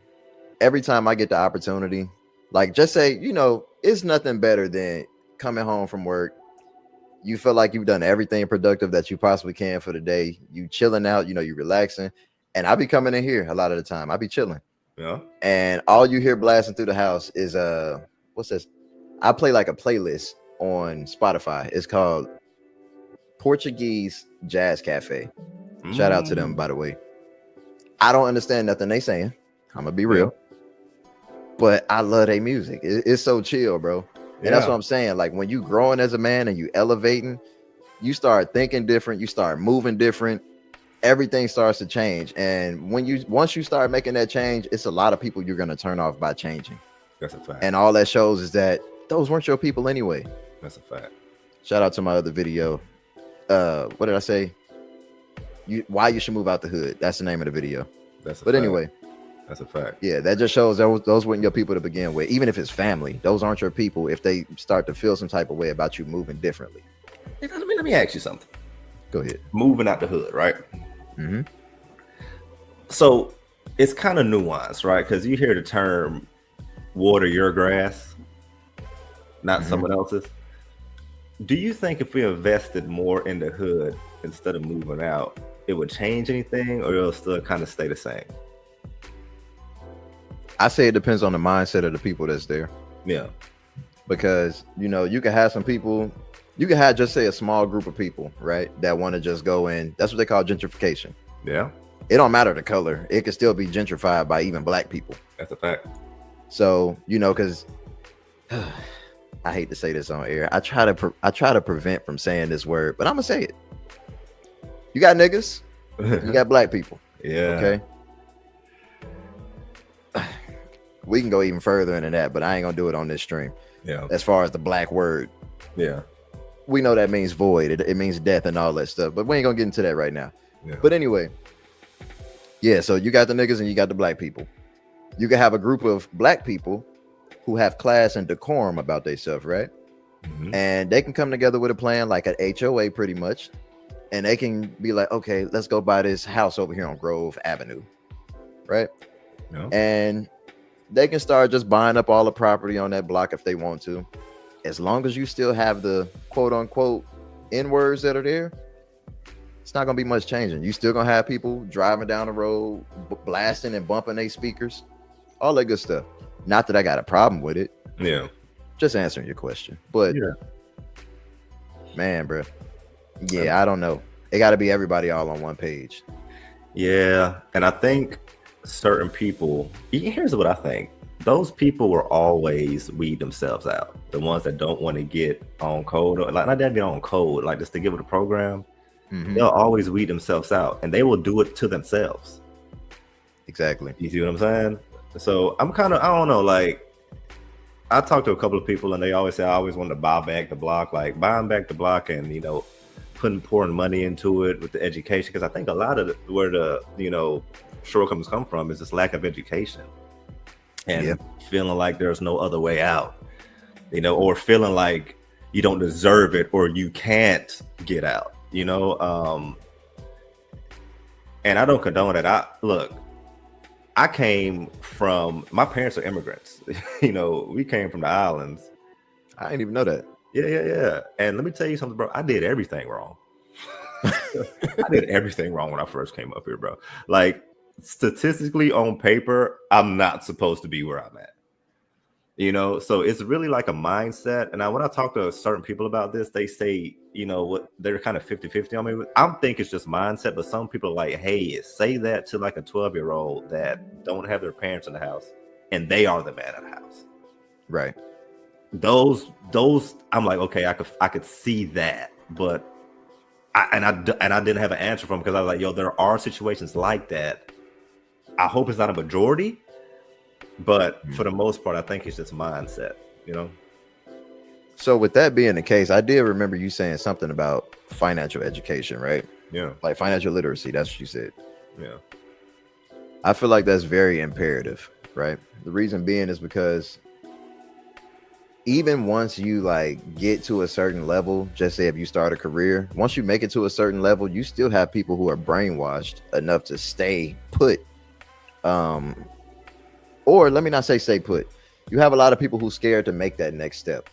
Every time I get the opportunity, like just say, you know, it's nothing better than coming home from work. You feel like you've done everything productive that you possibly can for the day. You chilling out, you know, you relaxing. And I be coming in here a lot of the time. I be chilling. Yeah. And all you hear blasting through the house is what's this? I play like a playlist on Spotify. It's called Portuguese Jazz Cafe. Shout out to them, by the way. I don't understand nothing they saying. I'm gonna be real, but I love their music. It's so chill, bro. And that's what I'm saying. Like when you growing as a man and you elevating, you start thinking different. You start moving different. Everything starts to change. And once you start making that change, it's a lot of people you're gonna turn off by changing. That's a fact. And all that shows is that those weren't your people anyway. That's a fact. Shout out to my other video. What did I say? Why you should move out the hood. That's the name of the video. But anyway, that's a fact. Yeah, that just shows those weren't your people to begin with. Even if it's family, those aren't your people if they start to feel some type of way about you moving differently. Let me ask you something. Go ahead. Moving out the hood, right? Mm-hmm. So it's kind of nuanced, right? Because you hear the term water your grass, not someone else's. Do you think if we invested more in the hood instead of moving out, it would change anything, or it'll still kind of stay the same? I say it depends on the mindset of the people that's there. Yeah. Because, you know, you can have some people, you can have just say a small group of people, right, that want to just go in. That's what they call gentrification. Yeah. It don't matter the color. It can still be gentrified by even black people. That's a fact. So, you know, because I hate to say this on air. I try to prevent from saying this word, but I'm gonna say it. You got niggas, you got black people. Yeah. Okay. We can go even further into that, but I ain't gonna do it on this stream. Yeah. As far as the black word. Yeah. We know that means void. It means death and all that stuff, but we ain't gonna get into that right now. Yeah. But anyway, yeah, so you got the niggas and you got the black people. You can have a group of black people who have class and decorum about themselves, right? And they can come together with a plan like an HOA pretty much. And they can be like, okay, let's go buy this house over here on Grove Avenue, right? Yeah. And they can start just buying up all the property on that block if they want to. As long as you still have the quote unquote N-words that are there, it's not gonna be much changing. You still gonna have people driving down the road, blasting and bumping their speakers, all that good stuff. Not that I got a problem with it. Yeah. Just answering your question. But man, bro. Yeah, I don't know. It got to be everybody all on one page. Yeah. And I think certain people, here's what I think. Those people will always weed themselves out. The ones that don't want to get on code, or like not that get on code, like just to give it a program. They'll always weed themselves out, and they will do it to themselves. Exactly. You see what I'm saying? So I'm kind of, I don't know, like I talked to a couple of people and they always say I always wanted to buy back the block, like buying back the block and, you know, pouring money into it with the education. Because I think a lot of where the, you know, shortcomings come from is this lack of education and feeling like there's no other way out, you know, or feeling like you don't deserve it or you can't get out, you know. And I don't condone that. I came from, my parents are immigrants. You know, we came from the islands. I didn't even know that. Yeah. And let me tell you something, bro. I did everything wrong. I did everything wrong when I first came up here, bro. Like, statistically on paper, I'm not supposed to be where I'm at. You know, so it's really like a mindset. And when I talk to certain people about this, they say, you know, what they're kind of 50-50 on me. I think it's just mindset, but some people are like, hey, say that to like a 12-year-old that don't have their parents in the house and they are the man of the house. Right. Those I'm like, okay, I could see that, but I didn't have an answer for them because I was like, yo, there are situations like that. I hope it's not a majority, but for the most part, I think it's just mindset, you know? So with that being the case, I did remember you saying something about financial education, right? Yeah. Like financial literacy. That's what you said. Yeah. I feel like that's very imperative, right? The reason being is because even once you like get to a certain level, just say if you start a career, once you make it to a certain level, you still have people who are brainwashed enough to stay put. Or let me not say stay put. You have a lot of people who are scared to make that next step.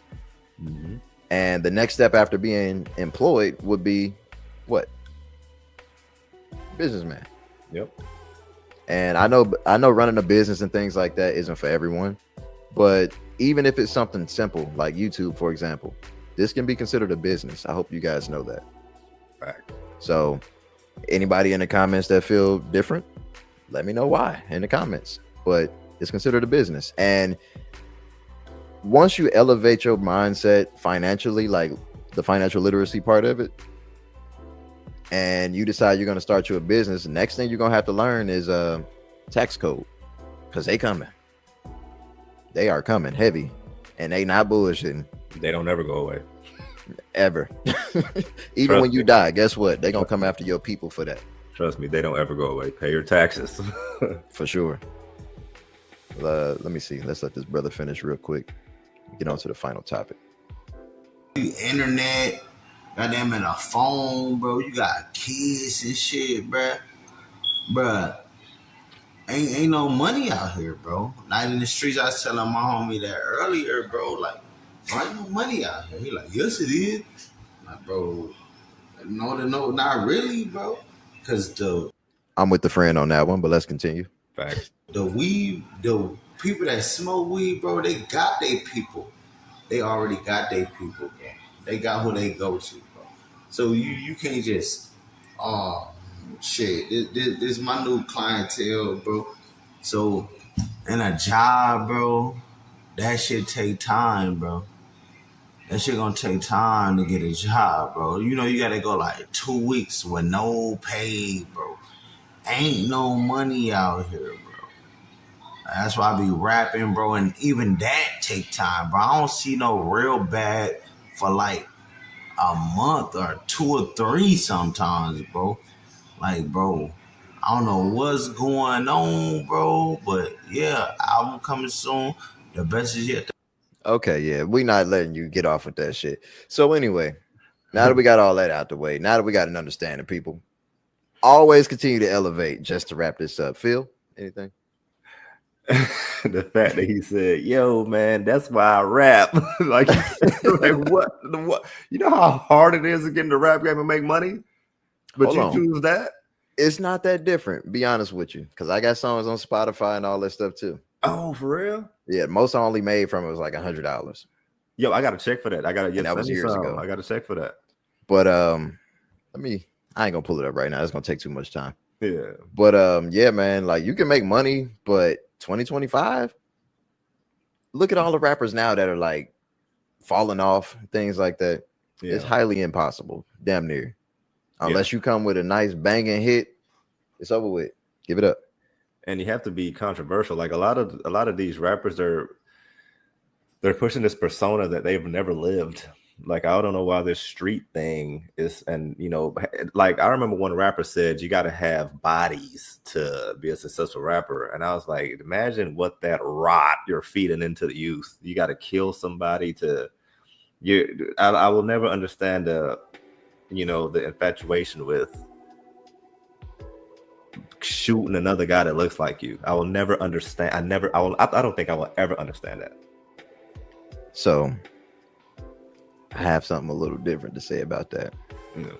Mm-hmm. And the next step after being employed would be what? Businessman. Yep. And I know running a business and things like that isn't for everyone, but even if it's something simple like YouTube, for example, this can be considered a business. I hope you guys know that. Right. So anybody in the comments that feel different, let me know why in the comments, but it's considered a business. And once you elevate your mindset financially, like the financial literacy part of it, and you decide you're going to start your business, the next thing you're going to have to learn is tax code, because they coming. They are coming heavy, and they not bullshitting. They don't ever go away. Ever. Even Trust when you me. die, guess what? They're going to come after your people for that. Trust me, they don't ever go away. Pay your taxes. For sure. Let me see. Let's let this brother finish real quick. Get on to the final topic. Internet, goddamn in a phone, bro. You got kids and shit, bruh. Ain't no money out here, bro. Not in the streets. I was telling my homie that earlier, bro. Like, ain't no money out here. He like, yes, it is. Like, bro, no, not really, bro. Cause I'm with the friend on that one, but let's continue. Facts. The people that smoke weed, bro, they got their people. They already got their people, bro. They got who they go to, bro. So you can't just, shit, this my new clientele, bro. So in a job, bro, that shit take time, bro. That shit gonna take time to get a job, bro. You know, you gotta go like 2 weeks with no pay, bro. Ain't no money out here, bro. That's why I be rapping, bro, and even that take time, bro. I don't see no real bag for like a month or 2 or 3 sometimes, bro. Like, bro, I don't know what's going on, bro, but yeah, album coming soon. The best is yet to. Okay, yeah, we not letting you get off with that shit. So anyway, now that we got all that out the way, now that we got an understanding, people, always continue to elevate. Just to wrap this up, Phil, anything? The fact that he said, yo, man, that's why I rap. like what? You know how hard it is to get in the rap game and make money? But Hold you on. choose that? It's not that different, be honest with you, because I got songs on Spotify and all that stuff too. Oh, for real? Yeah, most I only made from it was like $100. Yo, I got to check for that. That was years ago. I got to check for that. But I ain't gonna pull it up right now. It's gonna take too much time. Yeah. But yeah, man, like you can make money, but 2025, look at all the rappers now that are like falling off, things like that. Yeah. It's highly impossible, damn near. Unless you come with a nice banging hit, it's over with. Give it up. And you have to be controversial. Like a lot of these rappers, they're pushing this persona that they've never lived. Like, I don't know why this street thing is, and you know, like I remember one rapper said you got to have bodies to be a successful rapper, and I was like, imagine what that rot you're feeding into the youth. You got to kill somebody to you. I will never understand the infatuation with shooting another guy that looks like you. I will never understand. I don't think I will ever understand that. So I have something a little different to say about that. Yeah.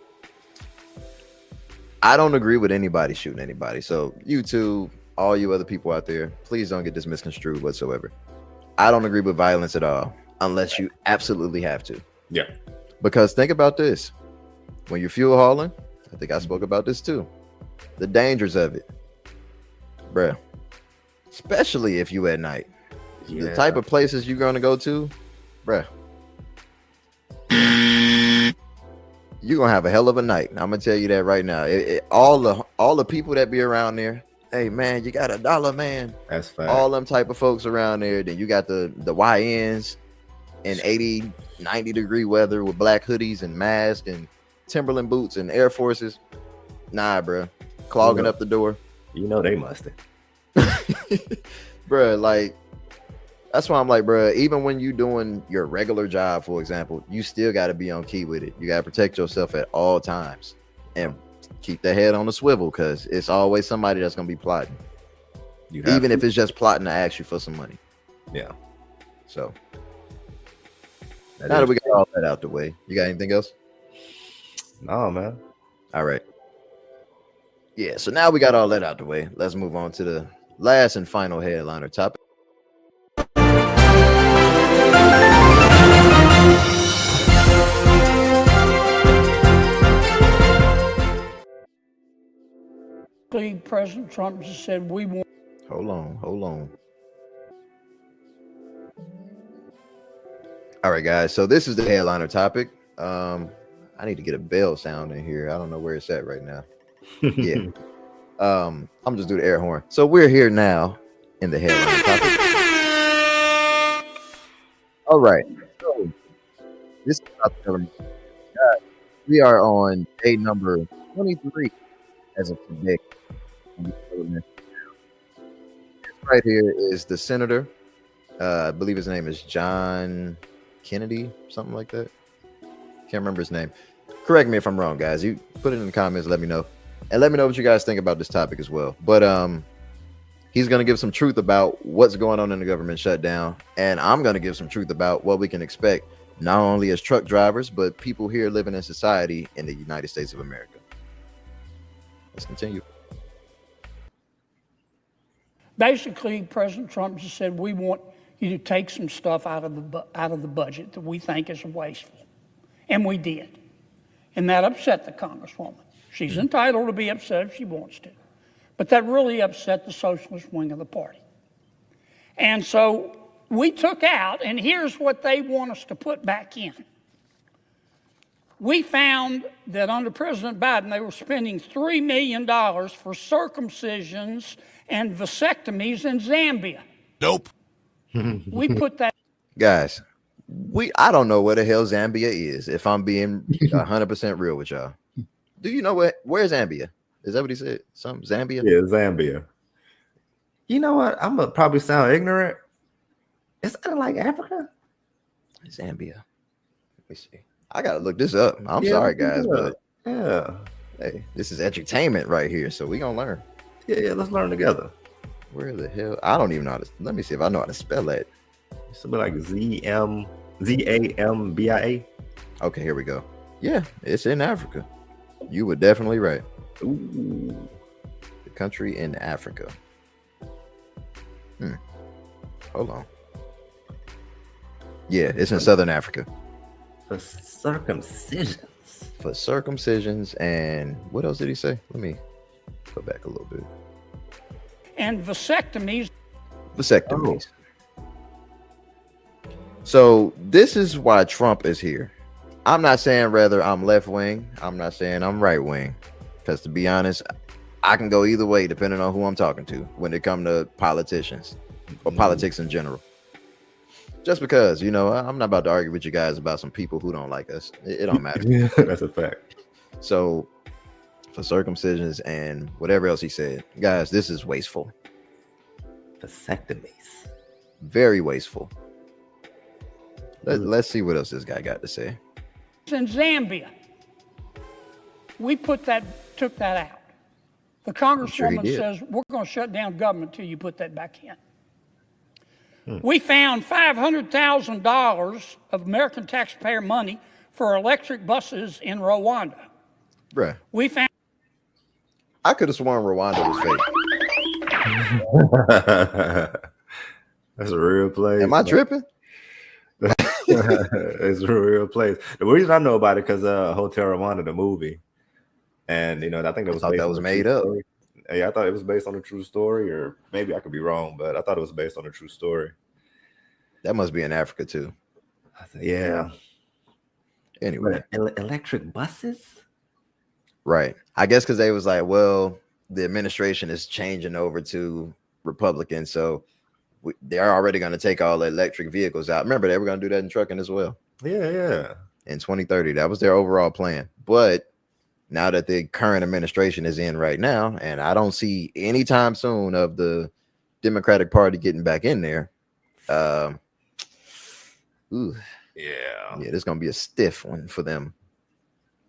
I don't agree with anybody shooting anybody. So YouTube, all you other people out there, please don't get this misconstrued whatsoever. I don't agree with violence at all, unless you absolutely have to. Yeah. Because think about this. When you're fuel hauling, I think I spoke about this too. The dangers of it. Bruh. Especially if you at night. Yeah. The type of places you're going to go to, bruh. You're gonna have a hell of a night. I'm gonna tell you that right now. All the people that be around there, Hey man, you got $1, man. That's fact. All them type of folks around there. Then you got the YNs in 80, 90 degree weather with black hoodies and masks and Timberland boots and Air Forces. Nah, bro. Clogging up the door. You know they must have. Bro, like, that's why I'm like, bro, even when you doing your regular job, for example, you still got to be on key with it. You got to protect yourself at all times and keep the head on the swivel, because it's always somebody that's going to be plotting. Even if it's just plotting to ask you for some money. Yeah. So now that we got all that out the way, you got anything else? No, man. All right. Yeah, so now we got all that out the way. Let's move on to the last and final headliner topic. President Trump just said we want. Hold on. All right, guys. So this is the headliner topic. I need to get a bell sound in here. I don't know where it's at right now. Yeah. I'm just do the air horn. So we're here now in the headliner topic. All right. So this is about the government. We are on day number 23 as of today. This right here is the senator. I believe his name is John Kennedy, something like that. Can't remember his name. Correct me if I'm wrong, guys. You put it in the comments, let me know. And let me know what you guys think about this topic as well. But he's going to give some truth about what's going on in the government shutdown. And I'm going to give some truth about what we can expect, not only as truck drivers, but people here living in society in the United States of America. Let's continue. Basically, President Trump just said we want you to take some stuff out of the budget that we think is wasteful, and we did, and that upset the Congresswoman. She's entitled to be upset if she wants to, but that really upset the socialist wing of the party. And so we took out, and here's what they want us to put back in. We found that under President Biden, they were spending $3 million for circumcisions and vasectomies in Zambia. Nope. We put that. Guys, I don't know where the hell Zambia is, if I'm being 100% real with y'all. Do you know where's Zambia? Is that what he said? Some Zambia? Yeah, Zambia. You know what? I'm gonna probably sound ignorant. Is that like Africa? Zambia. Let me see. I gotta look this up. I'm sorry, guys, but hey, this is edutainment right here, so we gonna learn. Yeah, let's learn together. Where the hell? I don't even know how to. Let me see if I know how to spell that. Something like Zambia. Okay, here we go. Yeah, it's in Africa. You were definitely right. Ooh. The country in Africa. Hold on. Yeah, it's in Southern Africa. For circumcisions. For circumcisions, and what else did he say? Let me go back a little bit. And vasectomies. Vasectomies. So this is why Trump is here. I'm not saying whether I'm left wing. I'm not saying I'm right wing. Because to be honest, I can go either way depending on who I'm talking to when it comes to politicians or politics in general. Just because, you know, I'm not about to argue with you guys about some people who don't like us. It don't matter. Yeah, that's a fact. So for circumcisions and whatever else he said, guys, this is wasteful. Vasectomies. Very wasteful. Let's see what else this guy got to say. In Zambia, we took that out. The Congresswoman says we're going to shut down government till you put that back in. We found $500,000 of American taxpayer money for electric buses in Rwanda. Bruh. We found. I could have sworn Rwanda was fake. That's a real place. Am I tripping? It's a real place. The reason I know about it because Hotel Rwanda, the movie, and you know, I think that was made up. Yeah, I thought it was based on a true story, or maybe I could be wrong, but I thought it was based on a true story. That must be in Africa too. Yeah. Anyway, electric buses. Right. I guess because they was like, well, the administration is changing over to Republican, so they're already going to take all the electric vehicles out. Remember, they were going to do that in trucking as well. Yeah. In 2030, that was their overall plan. But now that the current administration is in right now, and I don't see any time soon of the Democratic Party getting back in there. Yeah, this is going to be a stiff one for them.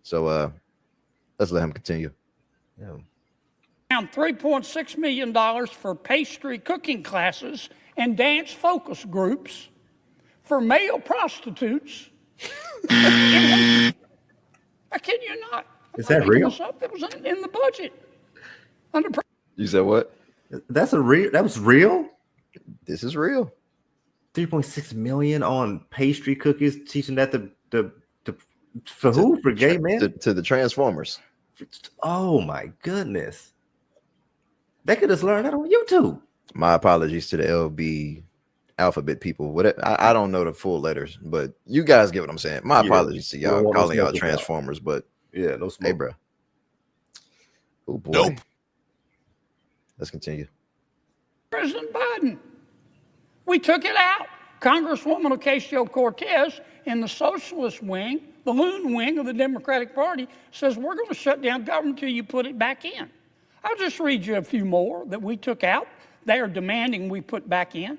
So let's let him continue. Yeah. Around $3.6 million for pastry cooking classes and dance focus groups for male prostitutes. I kid you not. Is that real? It was in the budget. You said what? That was real? This is real. 3.6 million on pastry cookies, teaching that for who? For gay men? To the Transformers. Oh my goodness. They could just learn that on YouTube. My apologies to the LB alphabet people. I don't know the full letters, but you guys get what I'm saying. My apologies to y'all calling y'all Transformers, but yeah, no smoke. Hey, bro. Oh boy. Nope. Let's continue. President Biden. We took it out. Congresswoman Ocasio-Cortez in the socialist wing, the loon wing of the Democratic Party, says we're going to shut down government until you put it back in. I'll just read you a few more that we took out. They are demanding we put back in.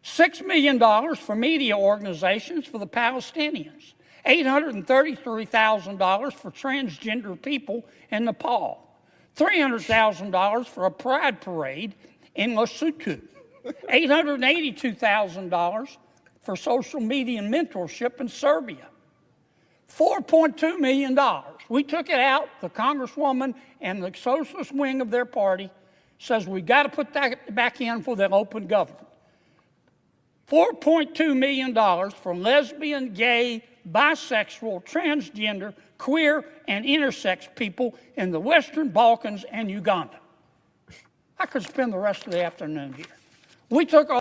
$6 million for media organizations for the Palestinians. $833,000 for transgender people in Nepal. $300,000 for a pride parade in Lesotho. $882,000 for social media mentorship in Serbia. $4.2 million. We took it out. The Congresswoman and the socialist wing of their party says we got to put that back in for the open government. $4.2 million for lesbian, gay, bisexual, transgender, queer, and intersex people in the Western Balkans and Uganda. I could spend the rest of the afternoon here. We took all.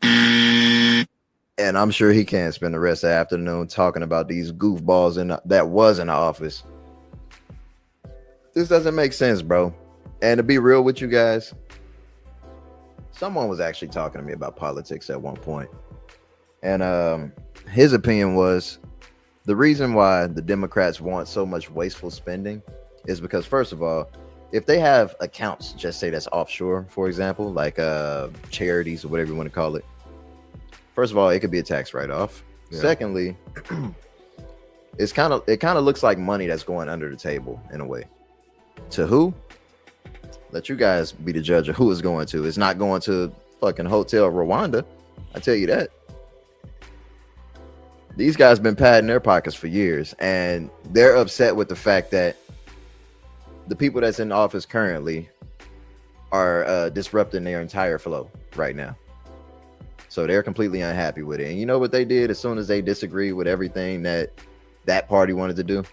And I'm sure he can't spend the rest of the afternoon talking about these goofballs that was in the office. This doesn't make sense, bro. And to be real with you guys, someone was actually talking to me about politics at one point. And his opinion was the reason why the Democrats want so much wasteful spending is because, first of all, if they have accounts, just say that's offshore, for example, like charities or whatever you want to call it. First of all, it could be a tax write-off. Yeah. Secondly, it kind of looks like money that's going under the table in a way. To who? Let you guys be the judge of who it's going to. It's not going to fucking Hotel Rwanda. I tell you that. These guys been padding their pockets for years, and they're upset with the fact that the people that's in office currently are disrupting their entire flow right now. So they're completely unhappy with it. And you know what they did as soon as they disagree with everything that party wanted to do?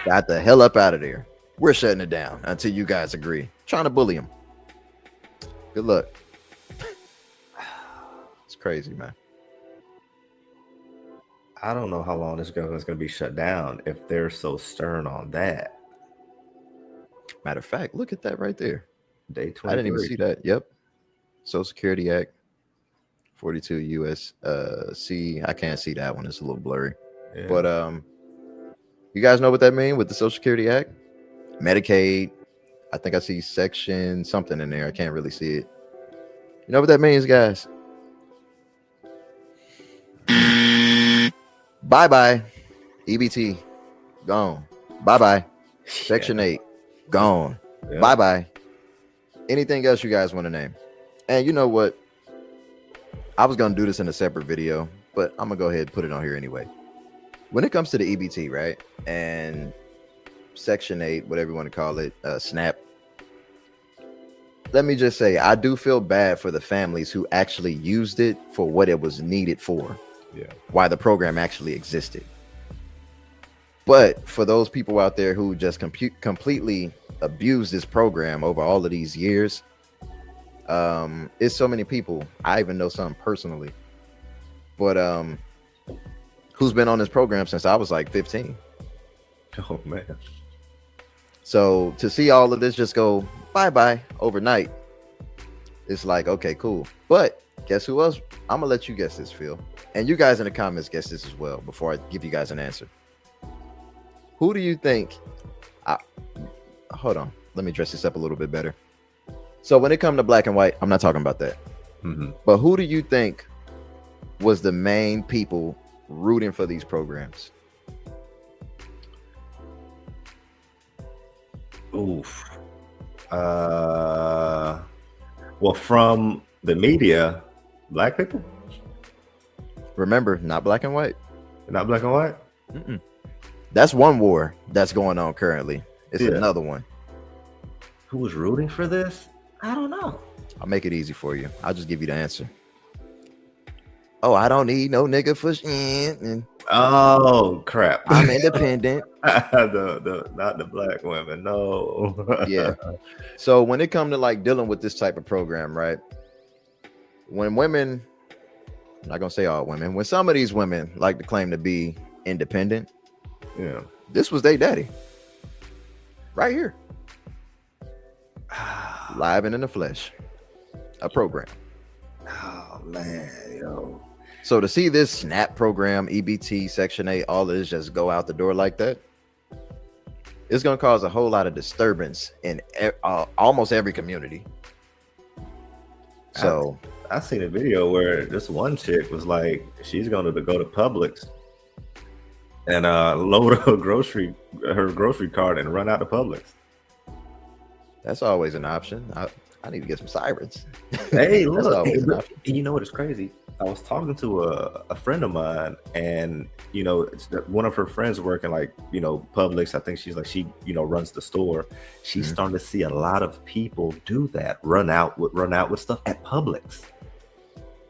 Got the hell up out of there. We're shutting it down until you guys agree. Trying to bully them. Good luck. It's crazy, man. I don't know how long this government's going to be shut down if they're so stern on that. Matter of fact, look at that right there. Day 23. I didn't even see that. Yep. Social Security Act 42 U.S.C. I can't see that one. It's a little blurry. Yeah. But you guys know what that means with the Social Security Act? Medicaid. I think I see section something in there. I can't really see it. You know what that means, guys? Bye-bye. EBT. Gone. Bye-bye. Section 8. Gone. Yeah. Bye-bye. Anything else you guys want to name? And you know what? I was going to do this in a separate video, but I'm going to go ahead and put it on here anyway. When it comes to the EBT, right? And Section 8, whatever you want to call it, SNAP. Let me just say, I do feel bad for the families who actually used it for what it was needed for. Yeah. Why the program actually existed. But for those people out there who just completely abused this program over all of these years, it's so many people. I even know some personally, but who's been on this program since I was like 15. Oh man. So to see all of this just go bye-bye overnight, it's like, okay, cool. But guess who else? I'm gonna let you guess this, Phil. And you guys in the comments guess this as well before I give you guys an answer. Who do you think? Hold on. Let me dress this up a little bit better. So when it comes to black and white, I'm not talking about that. But who do you think was the main people rooting for these programs? Oof. Well, from the media, black people. Remember, not black and white. Not black and white. That's one war that's going on currently. It's another one. Who was rooting for this? I don't know. I'll make it easy for you. I'll just give you the answer. Oh, I don't need no nigga for shit. Oh crap! I'm independent. Not the black women. No. Yeah. So when it comes to like dealing with this type of program, right? When women, I'm not gonna say all women, when some of these women like to claim to be independent, yeah, this was their daddy, right here, live and in the flesh, a program. Oh man, yo. So to see this SNAP program, EBT, Section 8, all of this just go out the door like that, it's going to cause a whole lot of disturbance in almost every community. So I seen a video where this one chick was like, she's going to go to Publix and load her grocery cart and run out to Publix. That's always an option. I need to get some sirens. Hey, look, you know what is crazy? I was talking to a friend of mine, and you know, one of her friends working like, you know, Publix. I think she's like, she, you know, runs the store. She's starting to see a lot of people do that, run out with stuff at Publix.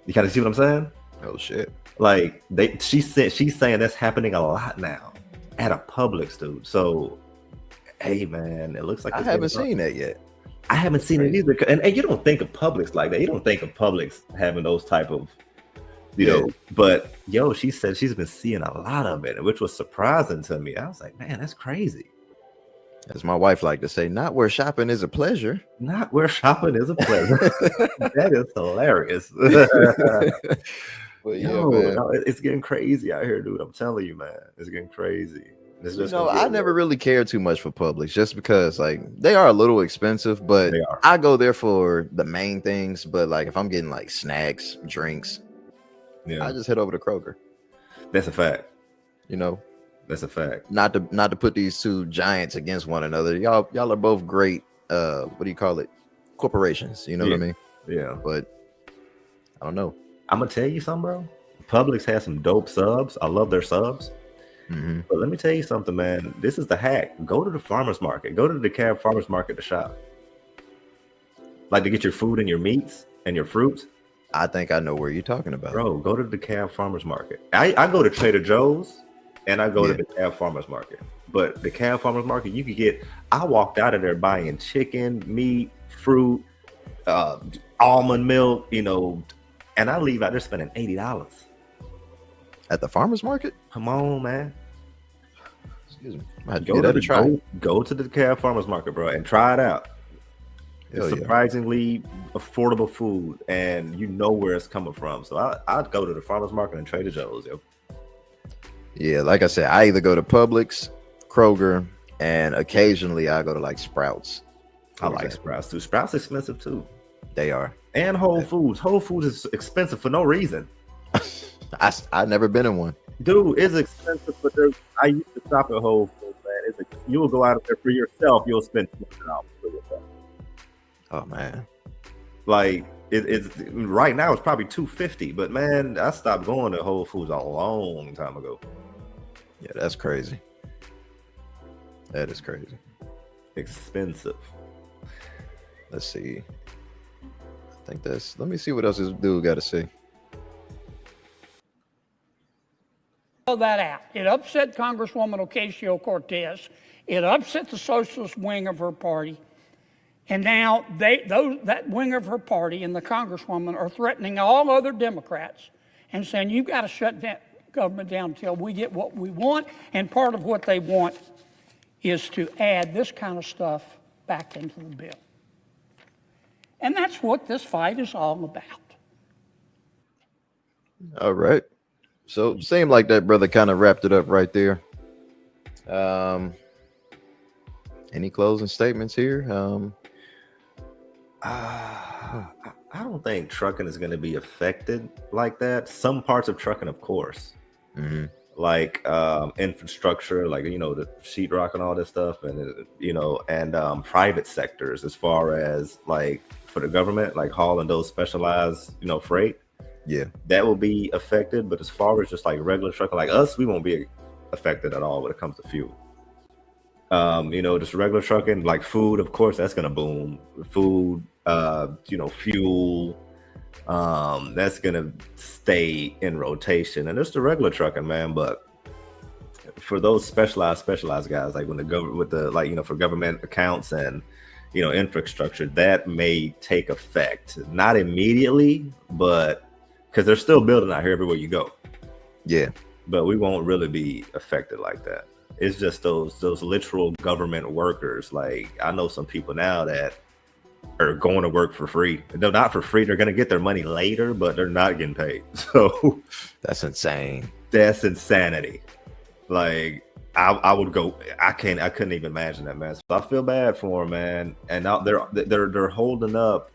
You kind of see what I'm saying? Oh shit! Like she's saying that's happening a lot now at a Publix, dude. So, hey man, it looks like I haven't seen that yet. I haven't seen it either. And you don't think of Publix like that. You don't think of Publix having those type of, you know, but yo, she said she's been seeing a lot of it, which was surprising to me. I was like, man, that's crazy. As my wife like to say, not where shopping is a pleasure. Not where shopping is a pleasure. That is hilarious. But yo, yeah, man. no, it's getting crazy out here, dude. I'm telling you, man, it's getting crazy. It's just, you know, I never really cared too much for Publix just because like they are a little expensive, but I go there for the main things. But like if I'm getting like snacks, drinks, I just head over to Kroger. That's a fact. You know, that's a fact. Not to put these two giants against one another. Y'all are both great. What do you call it? Corporations. You know what I mean? Yeah. But I don't know. I'm gonna tell you something, bro. Publix has some dope subs. I love their subs. But let me tell you something, man. This is the hack. Go to the farmer's market. Go to the DeKalb farmer's market to shop. Like to get your food and your meats and your fruits. I think I know where you're talking about. Bro, go to the DeKalb farmer's market. I go to Trader Joe's and I go to the DeKalb farmer's market. But the DeKalb farmer's market, you could get, I walked out of there buying chicken, meat, fruit, almond milk, you know, and I leave out there spending $80. At the farmer's market? Come on, man. Excuse me. Go to the DeKalb farmer's market, bro, and try it out. It's surprisingly affordable food, and you know where it's coming from. So I'd go to the farmer's market and Trader Joe's, yo. Yeah, like I said, I either go to Publix, Kroger, and occasionally I go to like Sprouts. I like Sprouts too. Sprouts expensive too. They are. And Whole Foods. Whole Foods is expensive for no reason. I've never been in one. Dude, it's expensive, but I used to shop at Whole Foods, man. You will go out there for yourself, you'll spend $200 for yourself. Oh man. Like it's right now it's probably $250, but man, I stopped going to Whole Foods a long time ago. Yeah, that's crazy. That is crazy. Expensive. Let's see. I think let me see what else this dude got to say. That out. It upset Congresswoman Ocasio-Cortez. It upset the socialist wing of her party. And now that wing of her party and the Congresswoman are threatening all other Democrats and saying, you've got to shut that government down until we get what we want. And part of what they want is to add this kind of stuff back into the bill. And that's what this fight is all about. All right. So seemed like that brother kind of wrapped it up right there. Any closing statements here? I don't think trucking is going to be affected like that. Some parts of trucking, of course, like infrastructure, like, you know, the sheetrock and all this stuff, and and private sectors, as far as like for the government, like hauling those specialized, you know, freight. Yeah, that will be affected. But as far as just like regular trucking, like us, we won't be affected at all when it comes to fuel. Just regular trucking, like food, of course, that's gonna boom. Food, fuel, that's gonna stay in rotation, and it's the regular trucking, man. But for those specialized guys, like when the government with the for government accounts and infrastructure, that may take effect, not immediately, but because they're still building out here everywhere you go. Yeah, but we won't really be affected like that. It's just those literal government workers. Like, I know some people now that are going to work for free. They're not for free. They're going to get their money later, but they're not getting paid. So that's insane. That's insanity. Like, I would go. I couldn't even imagine that, man. So I feel bad for them, man. And now they're holding up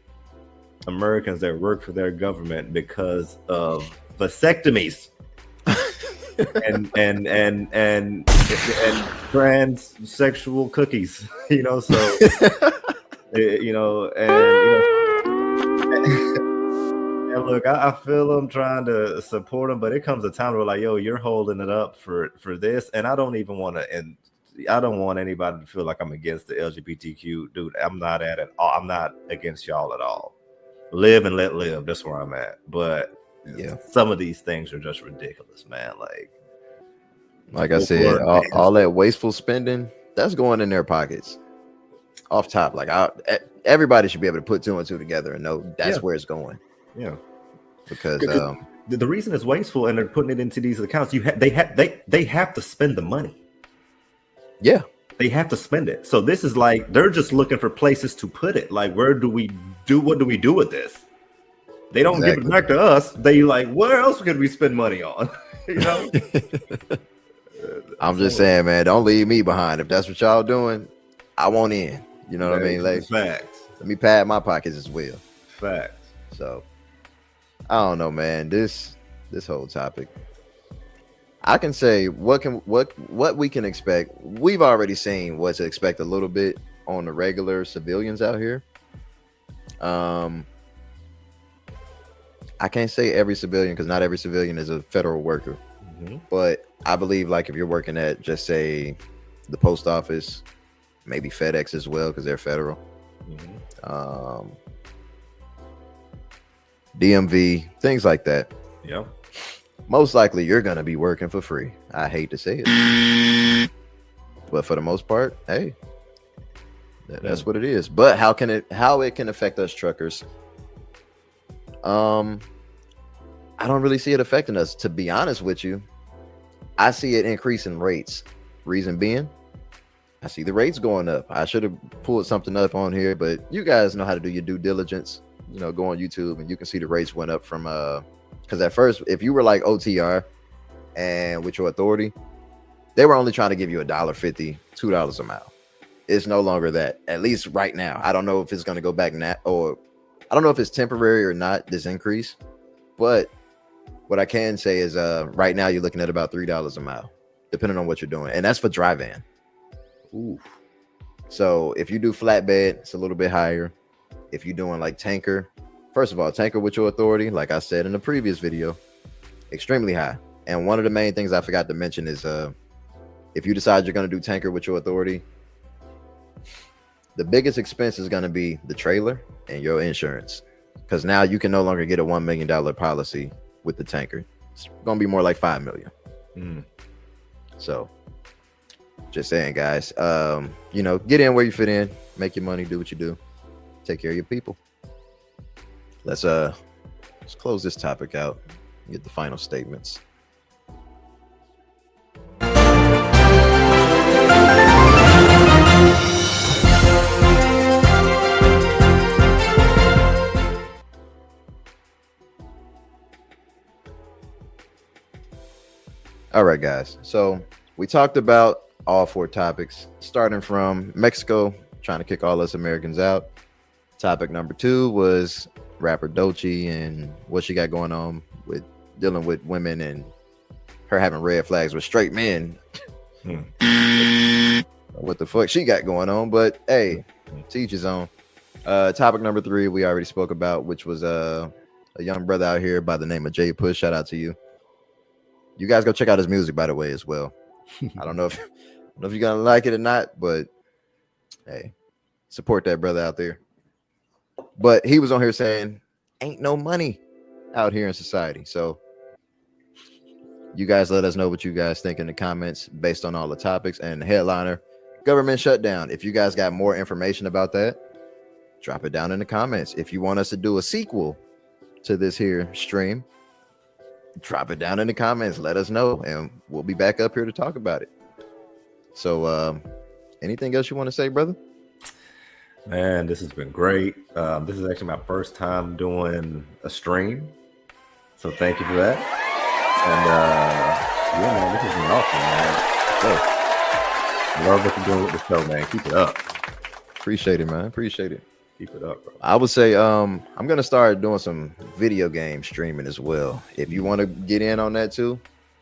Americans that work for their government because of vasectomies. and transsexual cookies, so and look, I feel them trying to support them, but it comes a time where like, yo, you're holding it up for this, and I don't even want to, and I don't want anybody to feel like I'm against the LGBTQ, dude. I'm not at it. I'm not against y'all at all. Live and let live. That's where I'm at. But yeah, some of these things are just ridiculous, man. Like I said, all that wasteful spending, that's going in their pockets. Off top, like everybody should be able to put 2 and 2 together and know that's where it's going. Yeah, because the reason it's wasteful and they're putting it into these accounts, they have to spend the money. Yeah, they have to spend it. So this is like they're just looking for places to put it. Like, what do we do with this? They don't give it back to us. They like, where else could we spend money on? I'm just saying, man, don't leave me behind. If that's what y'all doing, I want in. You know what I mean? Like, facts. Let me pad my pockets as well. Facts. So I don't know, man. This whole topic, I can say what we can expect. We've already seen what to expect a little bit on the regular civilians out here. I can't say every civilian because not every civilian is a federal worker. But I believe, like, if you're working at, just say, the post office, maybe FedEx as well because they're federal, DMV, things like that. Yeah. Most likely you're going to be working for free. I hate to say it, but for the most part, hey, that's what it is. But how it can affect us truckers? I don't really see it affecting us, to be honest with you. I see it increasing rates. Reason being, I see the rates going up. I should have pulled something up on here, but you guys know how to do your due diligence. Go on YouTube and you can see the rates went up from because at first, if you were like OTR and with your authority, they were only trying to give you $1.50, $2 a mile. It's no longer that, at least right now. I don't know if it's going to go back now, or I don't know if it's temporary or not, this increase, but what I can say is right now you're looking at about $3 a mile, depending on what you're doing. And that's for dry van. Ooh. So if you do flatbed, it's a little bit higher. If you're doing like tanker, first of all, tanker with your authority, like I said in the previous video, extremely high. And one of the main things I forgot to mention is if you decide you're going to do tanker with your authority, the biggest expense is going to be the trailer and your insurance. Because now you can no longer get a $1 million policy with the tanker. It's going to be more like $5 million. So just saying, guys, get in where you fit in, make your money, do what you do, take care of your people. Let's close this topic out and get the final statements. All right, guys. So we talked about all 4 topics, starting from Mexico, trying to kick all us Americans out. Topic number 2 was rapper Doechii and what she got going on with dealing with women and her having red flags with straight men. What the fuck she got going on? But hey, teach his own. Topic number 3 we already spoke about, which was a young brother out here by the name of Jay Push. Shout out to you. You guys go check out his music, by the way, as well. I don't know if you're gonna like it or not, but hey, support that brother out there. But he was on here saying ain't no money out here in society. So you guys let us know what you guys think in the comments based on all the topics. And the headliner, government shutdown. If you guys got more information about that, drop it down in the comments. If you want us to do a sequel to this here stream, drop it down in the comments. Let us know, and we'll be back up here to talk about it. So anything else you want to say, brother? Man, this has been great. This is actually my first time doing a stream, so thank you for that. And yeah, man, this has been awesome, man. So, love what you're doing with the show, man. Keep it up. Appreciate it, man. Appreciate it. Keep it up, bro. I would say I'm gonna start doing some video game streaming as well. If you want to get in on that too,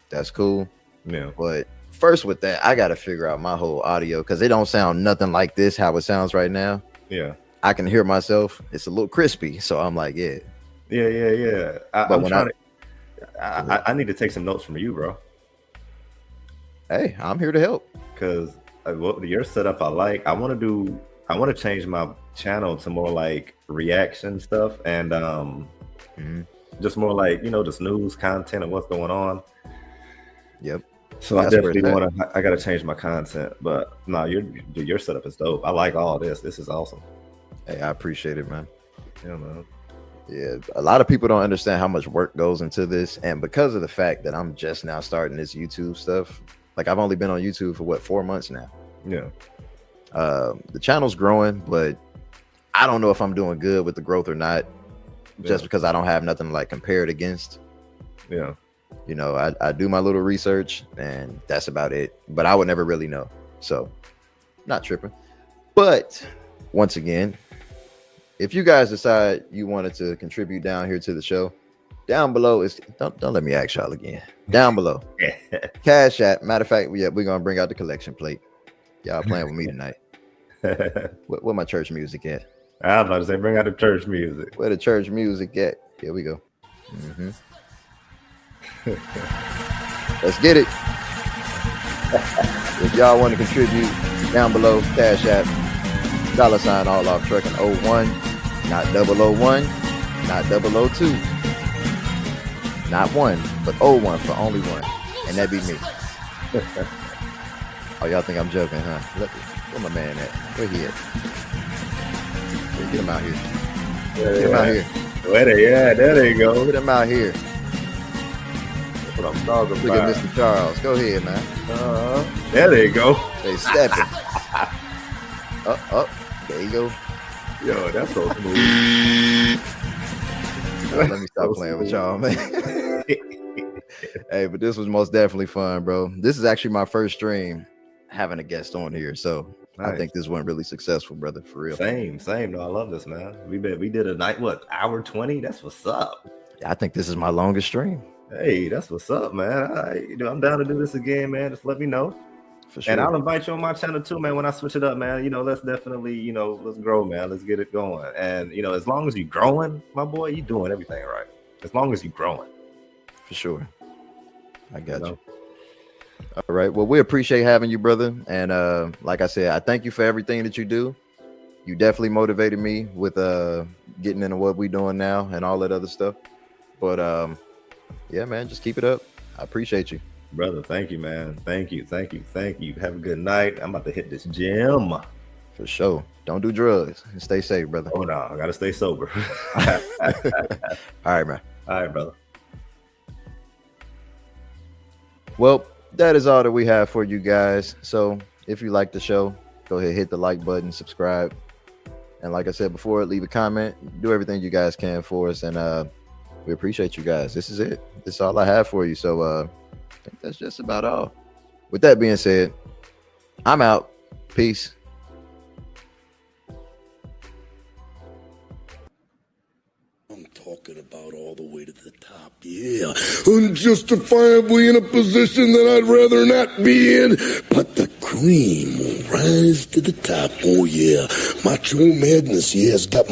that's cool. Yeah. But first with that, I gotta figure out my whole audio because it don't sound nothing like this how it sounds right now. Yeah. I can hear myself. It's a little crispy, so I'm like, yeah. I need to take some notes from you, bro. Hey, I'm here to help. Because your setup I like. I want to change my channel to more like reaction stuff and just more like, just news content and what's going on. Yep. So I definitely want to. I got to change my content, but no, your setup is dope. I like all this. This is awesome. Hey, I appreciate it, man. Yeah, man. Yeah, a lot of people don't understand how much work goes into this, and because of the fact that I'm just now starting this YouTube stuff, like I've only been on YouTube for 4 months now. Yeah. The channel's growing, but I don't know if I'm doing good with the growth or not, just because I don't have nothing to like compare it against. Yeah. I do my little research and that's about it, but I would never really know. So not tripping. But once again, if you guys decide you wanted to contribute down here to the show, down below is don't let me ask y'all again. Down below. Cash App. Matter of fact, we're gonna bring out the collection plate. Y'all playing with me tonight. Where my church music at? I was about to say, bring out the church music. Where the church music at? Here we go. Let's get it. If y'all want to contribute, down below, Cash App, $ all off trucking 01, not 001, not 002, not 1, but 01 for only 1, and that be me. Oh, y'all think I'm joking, huh? Where my man at? Where he at? Yeah, get him out here. Get him out here. There they go. Get him out here. That's what I'm talking about. Look at Mr. Charles. Go ahead, man. There they go. They stepping. Up. There you go. Yo, that's so smooth. Let me stop playing with y'all, man. Hey, but this was most definitely fun, bro. This is actually my first stream having a guest on here, so nice. I think this went really successful, brother, for real. Same. No, I love this, man. We did a night, hour 20? That's what's up. I think this is my longest stream. Hey, that's what's up, man. I'm down to do this again, man. Just let me know. For sure. And I'll invite you on my channel too, man. When I switch it up, man, let's definitely, let's grow, man. Let's get it going. And as long as you're growing, my boy, you're doing everything right. As long as you're growing. For sure. I got you. All right. Well, we appreciate having you, brother. And like I said, I thank you for everything that you do. You definitely motivated me with getting into what we're doing now and all that other stuff. But yeah, man, just keep it up. I appreciate you. Brother, thank you, man. Thank you. Have a good night. I'm about to hit this gym. For sure. Don't do drugs and stay safe, brother. Oh, no. I got to stay sober. All right, man. All right, brother. Well, that is all that we have for you guys. So if you like the show, go ahead, hit the like button, subscribe. And like I said before, leave a comment. Do everything you guys can for us. And we appreciate you guys. This is it. This is all I have for you. So I think that's just about all. With that being said, I'm out. Peace. I'm talking about all the way to the top, yeah. Unjustifiably in a position that I'd rather not be in, but the cream will rise to the top, oh yeah. Macho Madness, yeah, has got